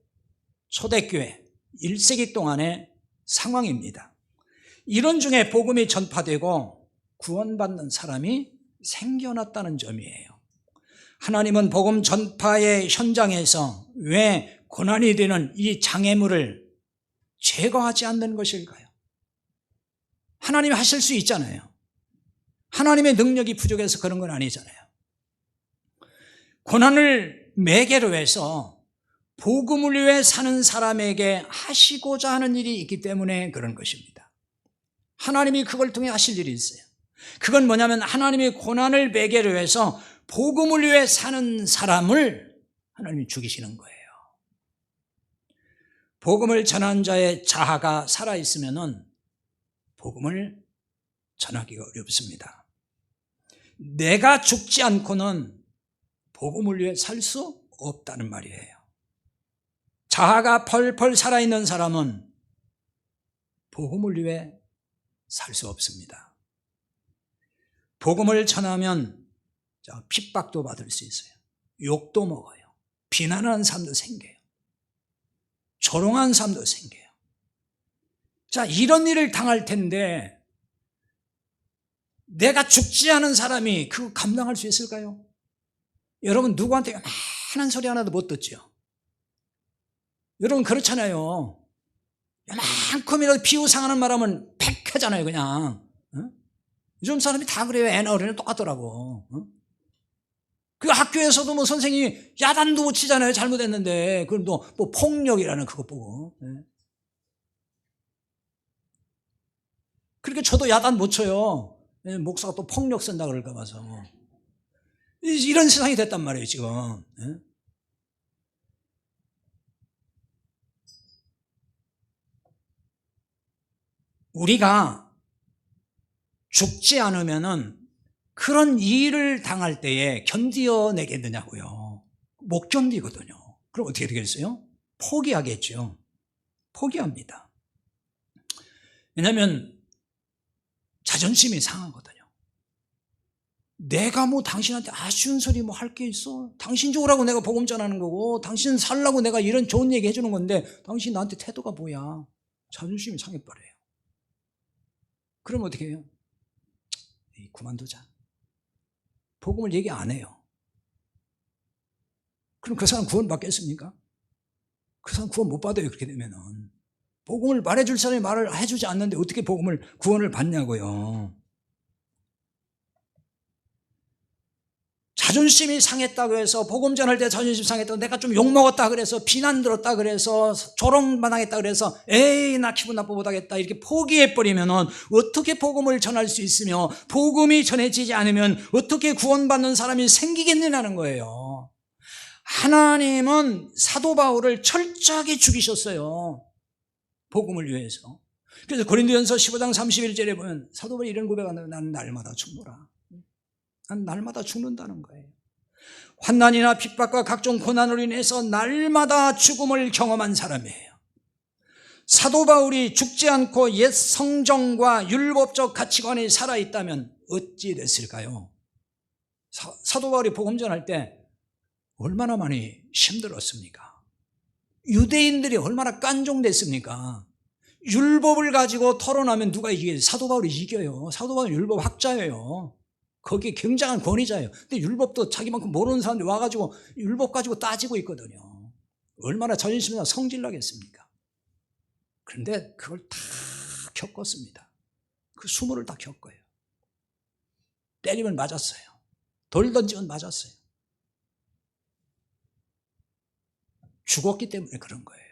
초대교회 1세기 동안의 상황입니다. 이런 중에 복음이 전파되고 구원받는 사람이 생겨났다는 점이에요. 하나님은 복음 전파의 현장에서 왜 고난이 되는 이 장애물을 제거하지 않는 것일까요? 하나님이 하실 수 있잖아요. 하나님의 능력이 부족해서 그런 건 아니잖아요. 고난을 매개로 해서 복음을 위해 사는 사람에게 하시고자 하는 일이 있기 때문에 그런 것입니다. 하나님이 그걸 통해 하실 일이 있어요. 그건 뭐냐면 하나님이 고난을 매개로 해서 복음을 위해 사는 사람을 하나님이 죽이시는 거예요. 복음을 전한 자의 자아가 살아있으면 복음을 전하기가 어렵습니다. 내가 죽지 않고는 복음을 위해 살 수 없다는 말이에요. 자아가 펄펄 살아있는 사람은 복음을 위해 살 수 없습니다. 복음을 전하면 핍박도 받을 수 있어요. 욕도 먹어요. 비난하는 사람도 생겨요. 조롱하는 사람도 생겨요. 자, 이런 일을 당할 텐데 내가 죽지 않은 사람이 그거 감당할 수 있을까요? 여러분 누구한테 요만한 소리 하나도 못 듣죠? 여러분 그렇잖아요. 요만큼이라도 비유상하는 말 하면 팩하잖아요 그냥. 요즘 사람이 다 그래요. 애나 어른이 똑같더라고. 그 학교에서도 뭐 선생님이 야단도 못 치잖아요. 잘못했는데. 그럼 또 뭐 폭력이라는 그것 보고. 그렇게 저도 야단 못 쳐요. 목사가 또 폭력 쓴다 그럴까 봐서. 이런 세상이 됐단 말이에요 지금. 우리가 죽지 않으면은 그런 일을 당할 때에 견디어내겠느냐고요. 못 견디거든요. 그럼 어떻게 되겠어요? 포기하겠죠. 포기합니다. 왜냐하면 자존심이 상하거든요. 내가 뭐 당신한테 아쉬운 소리 뭐 할 게 있어? 당신 좋으라고 내가 복음 전하는 거고 당신 살라고 내가 이런 좋은 얘기 해주는 건데 당신 나한테 태도가 뭐야? 자존심이 상해버려요. 그럼 어떻게 해요? 그만두자. 복음을 얘기 안 해요. 그럼 그 사람 구원 받겠습니까? 그 사람 구원 못 받아요. 그렇게 되면은. 복음을 말해줄 사람이 말을 해주지 않는데 어떻게 구원을 받냐고요. 자존심이 상했다고 해서 복음 전할 때 자존심 상했다고 내가 좀 욕먹었다 그래서 비난 들었다 그래서 조롱만하겠다 그래서 에이 나 기분 나빠 못하겠다 이렇게 포기해버리면 어떻게 복음을 전할 수 있으며 복음이 전해지지 않으면 어떻게 구원받는 사람이 생기겠느냐는 거예요. 하나님은 사도 바울을 철저하게 죽이셨어요. 복음을 위해서. 그래서 고린도전서 15장 31절에 보면 사도 바울이 이런 고백하는데 나는 날마다 죽노라. 난 날마다 죽는다는 거예요. 환난이나 핍박과 각종 고난으로 인해서 날마다 죽음을 경험한 사람이에요. 사도 바울이 죽지 않고 옛 성정과 율법적 가치관이 살아있다면 어찌 됐을까요? 사도 바울이 복음 전할 때 얼마나 많이 힘들었습니까? 유대인들이 얼마나 깐종됐습니까? 율법을 가지고 토론하면 누가 이겨요? 사도 바울이 이겨요. 사도 바울은 율법 학자예요. 거기에 굉장한 권위자예요. 근데 율법도 자기만큼 모르는 사람들이 와가지고 율법 가지고 따지고 있거든요. 얼마나 자존심이나 성질나겠습니까? 그런데 그걸 다 겪었습니다. 그 수모를 다 겪어요. 때리면 맞았어요. 돌 던지면 맞았어요. 죽었기 때문에 그런 거예요.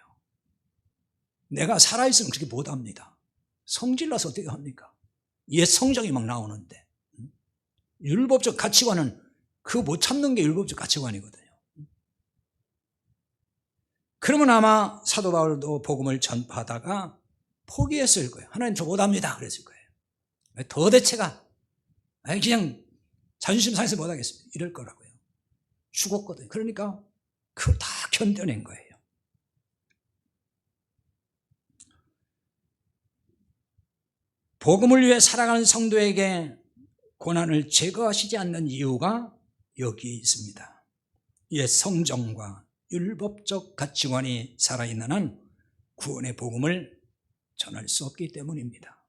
내가 살아있으면 그렇게 못합니다. 성질나서 어떻게 합니까? 옛 성정이 막 나오는데. 율법적 가치관은 그거 못 참는 게 율법적 가치관이거든요. 그러면 아마 사도 바울도 복음을 전파하다가 포기했을 거예요. 하나님 저 못합니다 그랬을 거예요. 도대체가 그냥 자존심 상해서 못하겠습니다 이럴 거라고요. 죽었거든요. 그러니까 그걸 다 견뎌낸 거예요. 복음을 위해 살아가는 성도에게 고난을 제거하시지 않는 이유가 여기 있습니다. 옛 성정과 율법적 가치관이 살아있는 한 구원의 복음을 전할 수 없기 때문입니다.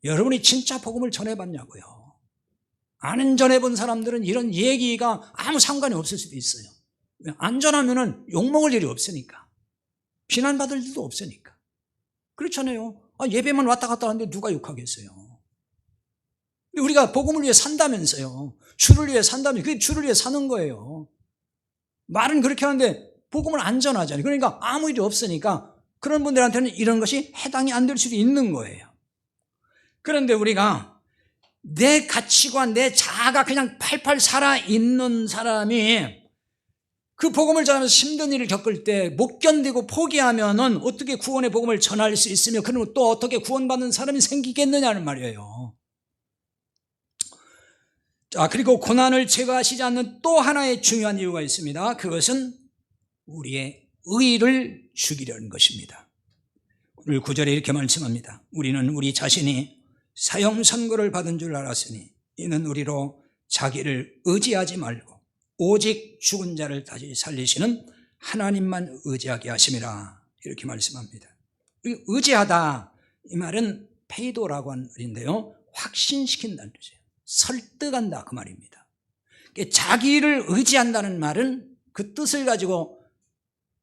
여러분이 진짜 복음을 전해봤냐고요? 안 전해본 사람들은 이런 얘기가 아무 상관이 없을 수도 있어요. 안 전하면 욕먹을 일이 없으니까. 비난받을 일도 없으니까. 그렇잖아요. 예배만 왔다 갔다 하는데 누가 욕하겠어요? 우리가 복음을 위해 산다면서요. 주를 위해 산다면 그게 주를 위해 사는 거예요. 말은 그렇게 하는데 복음을 안 전하잖아요. 그러니까 아무 일이 없으니까 그런 분들한테는 이런 것이 해당이 안 될 수도 있는 거예요. 그런데 우리가 내 가치관, 내 자아가 그냥 팔팔 살아있는 사람이 그 복음을 전하면서 힘든 일을 겪을 때 못 견디고 포기하면은 어떻게 구원의 복음을 전할 수 있으며 그러면 또 어떻게 구원받는 사람이 생기겠느냐는 말이에요. 자, 그리고 고난을 제거하시지 않는 또 하나의 중요한 이유가 있습니다. 그것은 우리의 의의를 죽이려는 것입니다. 오늘 9절에 이렇게 말씀합니다. 우리는 우리 자신이 사형 선고를 받은 줄 알았으니 이는 우리로 자기를 의지하지 말고 오직 죽은 자를 다시 살리시는 하나님만 의지하게 하심이라 이렇게 말씀합니다. 의지하다 이 말은 페이도라고 하는 말인데요. 확신시킨다는 거죠. 설득한다 그 말입니다. 자기를 의지한다는 말은 그 뜻을 가지고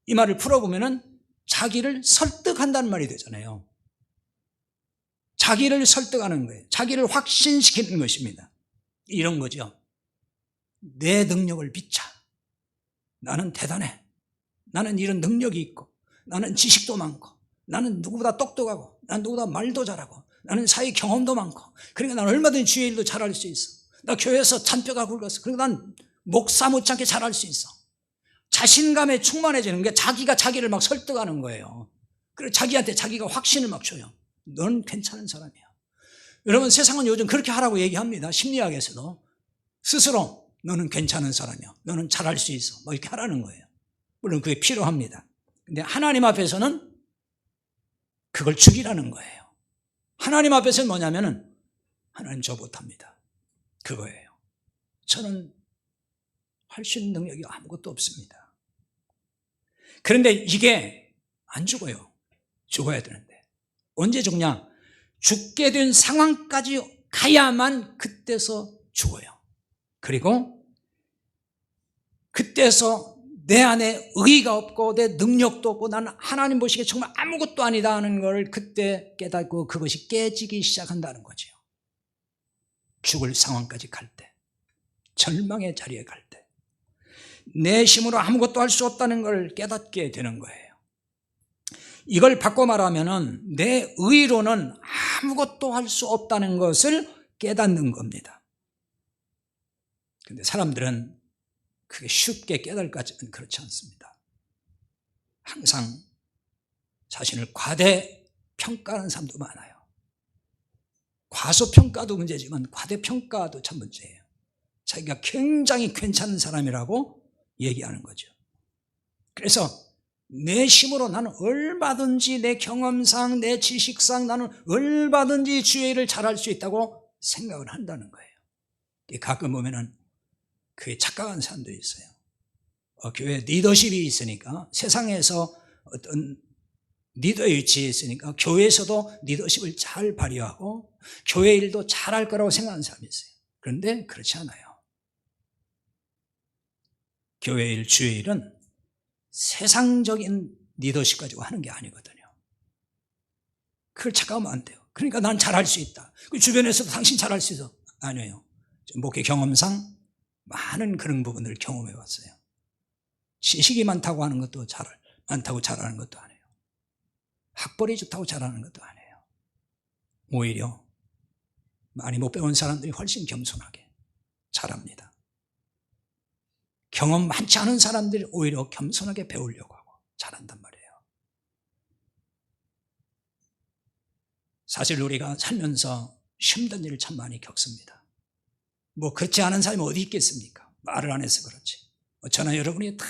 이 말을 풀어보면은 자기를 설득한다는 말이 되잖아요. 자기를 설득하는 거예요. 자기를 확신시키는 것입니다. 이런 거죠. 내 능력을 비춰. 나는 대단해. 나는 이런 능력이 있고, 나는 지식도 많고, 나는 누구보다 똑똑하고, 나는 누구보다 말도 잘하고, 나는 사회 경험도 많고, 그러니까 난 얼마든지 주의 일도 잘할 수 있어. 나 교회에서 잔뼈가 굵었어. 그러니까 난 목사 못지않게 잘할 수 있어. 자신감에 충만해지는 게 자기가 자기를 막 설득하는 거예요. 그리고 자기한테 자기가 확신을 막 줘요. 넌 괜찮은 사람이야. 여러분, 세상은 요즘 그렇게 하라고 얘기합니다. 심리학에서도. 스스로 너는 괜찮은 사람이야. 너는 잘할 수 있어. 뭐 이렇게 하라는 거예요. 물론 그게 필요합니다. 근데 하나님 앞에서는 그걸 죽이라는 거예요. 하나님 앞에서는 뭐냐면은 하나님 저 못합니다. 그거예요. 저는 할 수 있는 능력이 아무것도 없습니다. 그런데 이게 안 죽어요. 죽어야 되는데. 언제 죽냐? 죽게 된 상황까지 가야만 그때서 죽어요. 그리고 그때서 내 안에 의의가 없고 내 능력도 없고 나는 하나님 보시기에 정말 아무것도 아니다 하는 걸 그때 깨닫고 그것이 깨지기 시작한다는 거죠. 죽을 상황까지 갈 때, 절망의 자리에 갈 때, 내 힘으로 아무것도 할 수 없다는 걸 깨닫게 되는 거예요. 이걸 바꿔 말하면은 내 의로는 아무것도 할 수 없다는 것을 깨닫는 겁니다. 근데 사람들은 그게 쉽게 깨달까지는 그렇지 않습니다. 항상 자신을 과대평가하는 사람도 많아요. 과소평가도 문제지만 과대평가도 참 문제예요. 자기가 굉장히 괜찮은 사람이라고 얘기하는 거죠. 그래서 내 힘으로 나는 얼마든지 내 경험상 내 지식상 나는 얼마든지 주의 일을 잘할 수 있다고 생각을 한다는 거예요. 가끔 보면은 그게 착각한 사람들이 있어요. 교회 리더십이 있으니까 세상에서 어떤 리더의 위치에 있으니까 교회에서도 리더십을 잘 발휘하고 교회 일도 잘할 거라고 생각하는 사람이 있어요. 그런데 그렇지 않아요. 교회 일, 주의 일은 세상적인 리더십 가지고 하는 게 아니거든요. 그걸 착각하면 안 돼요. 그러니까 난 잘할 수 있다. 주변에서도 당신 잘할 수 있어. 아니에요. 목회 경험상 많은 그런 부분들을 경험해 왔어요. 지식이 많다고 하는 것도 많다고 잘하는 것도 아니에요. 학벌이 좋다고 잘하는 것도 아니에요. 오히려 많이 못 배운 사람들이 훨씬 겸손하게 잘합니다. 경험 많지 않은 사람들이 오히려 겸손하게 배우려고 하고 잘한단 말이에요. 사실 우리가 살면서 힘든 일을 참 많이 겪습니다. 뭐 그렇지 않은 사람이 어디 있겠습니까? 말을 안 해서 그렇지. 저나 여러분이 다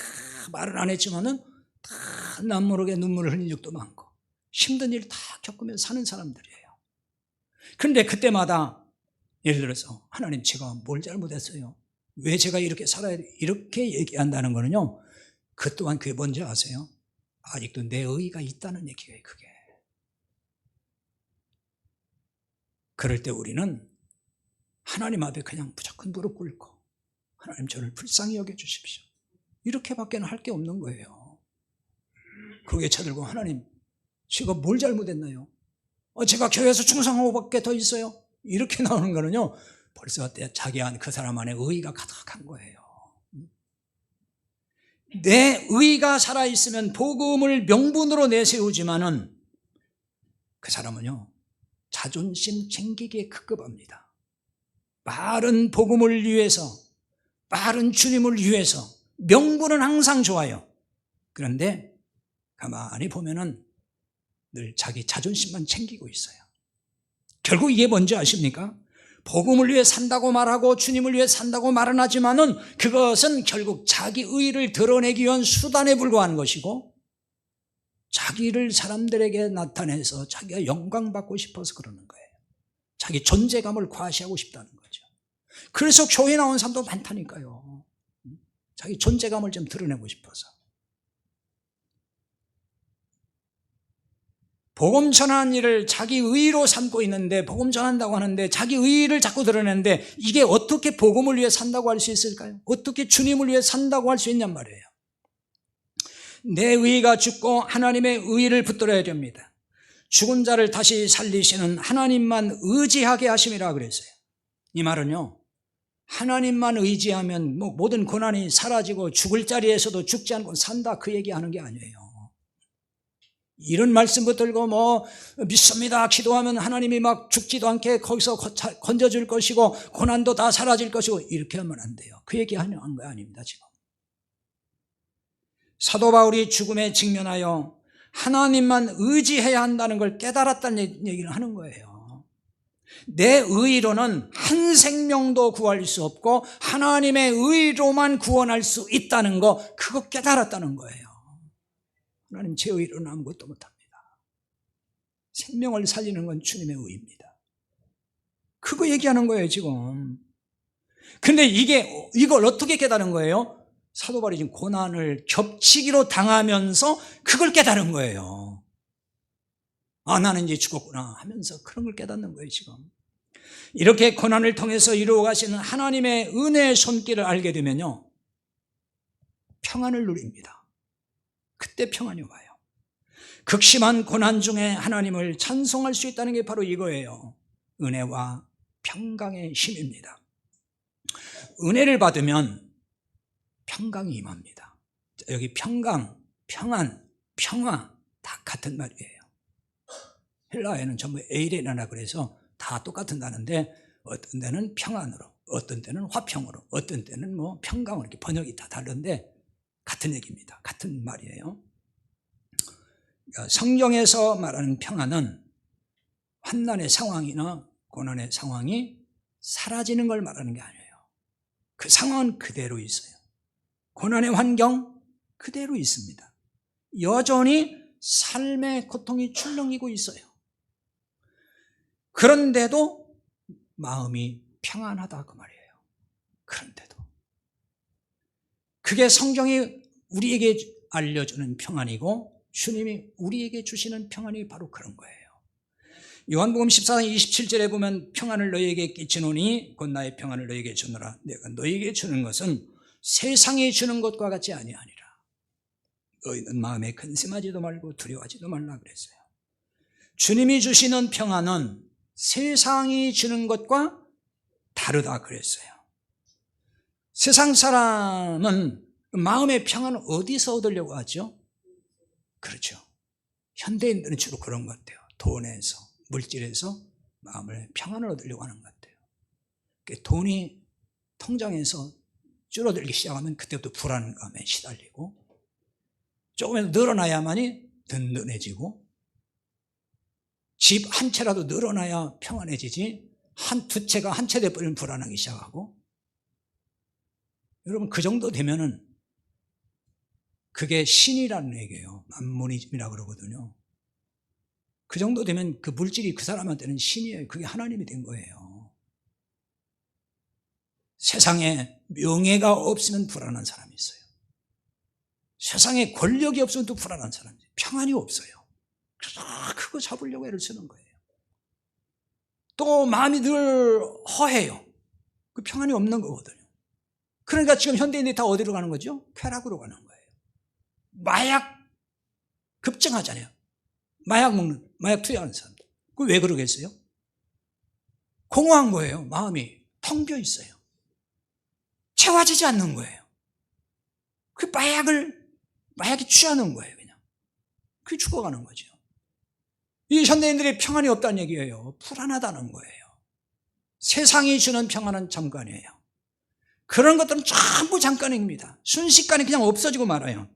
말을 안 했지만은 다 남모르게 눈물을 흘린 적도 많고 힘든 일 다 겪으면서 사는 사람들이에요. 그런데 그때마다 예를 들어서 하나님 제가 뭘 잘못했어요? 왜 제가 이렇게 살아야 돼? 이렇게 얘기한다는 거는요. 그 또한 그게 뭔지 아세요? 아직도 내 의의가 있다는 얘기예요. 그게. 그럴 때 우리는 하나님 앞에 그냥 무조건 무릎 꿇고 하나님 저를 불쌍히 여겨주십시오. 이렇게밖에 할 게 없는 거예요. 그게 쳐들고 하나님 제가 뭘 잘못했나요? 제가 교회에서 충성한 것밖에 더 있어요? 이렇게 나오는 거는요. 벌써 자기 안 그 사람 안에 의의가 가득한 거예요. 내 의의가 살아있으면 복음을 명분으로 내세우지만은 그 사람은요. 자존심 챙기기에 급급합니다. 바른 복음을 위해서 바른 주님을 위해서 명분은 항상 좋아요. 그런데 가만히 보면은 늘 자기 자존심만 챙기고 있어요. 결국 이게 뭔지 아십니까? 복음을 위해 산다고 말하고 주님을 위해 산다고 말은 하지만은 그것은 결국 자기 의의를 드러내기 위한 수단에 불과한 것이고 자기를 사람들에게 나타내서 자기가 영광받고 싶어서 그러는 거예요. 자기 존재감을 과시하고 싶다는 거죠. 그래서 교회 나온 사람도 많다니까요. 자기 존재감을 좀 드러내고 싶어서. 복음 전하는 일을 자기 의로 삼고 있는데, 복음 전한다고 하는데 자기 의를 자꾸 드러내는데, 이게 어떻게 복음을 위해 산다고 할 수 있을까요? 어떻게 주님을 위해 산다고 할 수 있냔 말이에요. 내 의가 죽고 하나님의 의를 붙들어야 됩니다. 죽은 자를 다시 살리시는 하나님만 의지하게 하심이라 그랬어요. 이 말은요, 하나님만 의지하면 모든 고난이 사라지고 죽을 자리에서도 죽지 않고 산다, 그 얘기하는 게 아니에요. 이런 말씀 붙들고 믿습니다, 기도하면 하나님이 막 죽지도 않게 거기서 건져줄 것이고 고난도 다 사라질 것이고, 이렇게 하면 안 돼요. 그 얘기하는 거 아닙니다. 지금 사도 바울이 죽음에 직면하여 하나님만 의지해야 한다는 걸 깨달았다는 얘기를 하는 거예요. 내 의로는 한 생명도 구할 수 없고 하나님의 의로만 구원할 수 있다는 거, 그거 깨달았다는 거예요. 하나님 제 의로는 아무것도 못합니다. 생명을 살리는 건 주님의 의입니다. 그거 얘기하는 거예요 지금. 근데 이걸 어떻게 깨달은 거예요? 사도 바울이 지금 고난을 겹치기로 당하면서 그걸 깨달은 거예요. 아, 나는 이제 죽었구나 하면서 그런 걸 깨닫는 거예요 지금. 이렇게 고난을 통해서 이루어 가시는 하나님의 은혜의 손길을 알게 되면요, 평안을 누립니다. 그때 평안이 와요. 극심한 고난 중에 하나님을 찬송할 수 있다는 게 바로 이거예요. 은혜와 평강의 힘입니다. 은혜를 받으면 평강이 임합니다. 여기 평강, 평안, 평화 다 같은 말이에요. 헬라어에는 전부 에이레나라 그래서 다 똑같은 단어인데, 어떤 데는 평안으로, 어떤 때는 화평으로, 어떤 때는 평강으로, 이렇게 번역이 다 다른데 같은 얘기입니다. 같은 말이에요. 그러니까 성경에서 말하는 평안은 환난의 상황이나 고난의 상황이 사라지는 걸 말하는 게 아니에요. 그 상황은 그대로 있어요. 고난의 환경 그대로 있습니다. 여전히 삶의 고통이 출렁이고 있어요. 그런데도 마음이 평안하다, 그 말이에요. 그런데도 그게 성경이 우리에게 알려주는 평안이고 주님이 우리에게 주시는 평안이 바로 그런 거예요. 요한복음 14장 27절에 보면 평안을 너희에게 끼치노니 곧 나의 평안을 너희에게 주노라. 내가 너희에게 주는 것은 세상이 주는 것과 같지 아니하니라. 너희는 마음에 근심하지도 말고 두려워하지도 말라 그랬어요. 주님이 주시는 평안은 세상이 주는 것과 다르다 그랬어요. 세상 사람은 마음의 평안을 어디서 얻으려고 하죠? 그렇죠. 현대인들은 주로 그런 것 같아요. 돈에서, 물질에서 마음을 평안을 얻으려고 하는 것 같아요. 돈이 통장에서 줄어들기 시작하면 그때부터 불안감에 시달리고, 조금이라도 늘어나야만이 든든해지고, 집 한 채라도 늘어나야 평안해지지, 두 채가 한 채 돼버리면 불안하기 시작하고. 여러분, 그 정도 되면은 그게 신이라는 얘기예요. 만모니즘이라고 그러거든요. 그 정도 되면 그 물질이 그 사람한테는 신이에요. 그게 하나님이 된 거예요. 세상에 명예가 없으면 불안한 사람이 있어요. 세상에 권력이 없으면 또 불안한 사람이 있어요. 평안이 없어요. 그래서 그거 잡으려고 애를 쓰는 거예요. 또 마음이 늘 허해요. 그 평안이 없는 거거든요. 그러니까 지금 현대인들이 다 어디로 가는 거죠? 쾌락으로 가는 거예요. 마약 급증하잖아요. 마약 투여하는 사람들. 그 왜 그러겠어요? 공허한 거예요. 마음이 텅 비어 있어요. 채워지지 않는 거예요. 그 마약이 취하는 거예요, 그냥. 그게 죽어가는 거죠. 이 현대인들의 평안이 없다는 얘기예요. 불안하다는 거예요. 세상이 주는 평안은 잠깐이에요. 그런 것들은 전부 잠깐입니다. 순식간에 그냥 없어지고 말아요.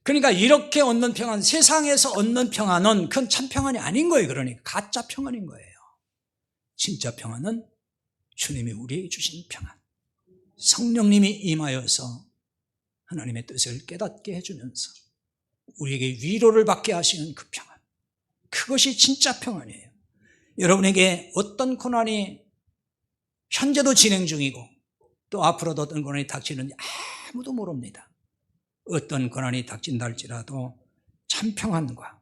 그러니까 이렇게 얻는 평안, 세상에서 얻는 평안은 그건 참 평안이 아닌 거예요. 그러니까 가짜 평안인 거예요. 진짜 평안은 주님이 우리에게 주신 평안, 성령님이 임하여서 하나님의 뜻을 깨닫게 해주면서 우리에게 위로를 받게 하시는 그 평안, 그것이 진짜 평안이에요. 여러분에게 어떤 고난이 현재도 진행 중이고 또 앞으로도 어떤 고난이 닥치는지 아무도 모릅니다. 어떤 고난이 닥친다 할지라도 참 평안과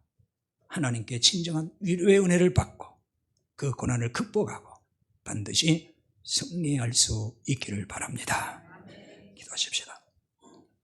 하나님께 진정한 위로의 은혜를 받고 그 고난을 극복하고 반드시 승리할 수 있기를 바랍니다. 기도하십시다.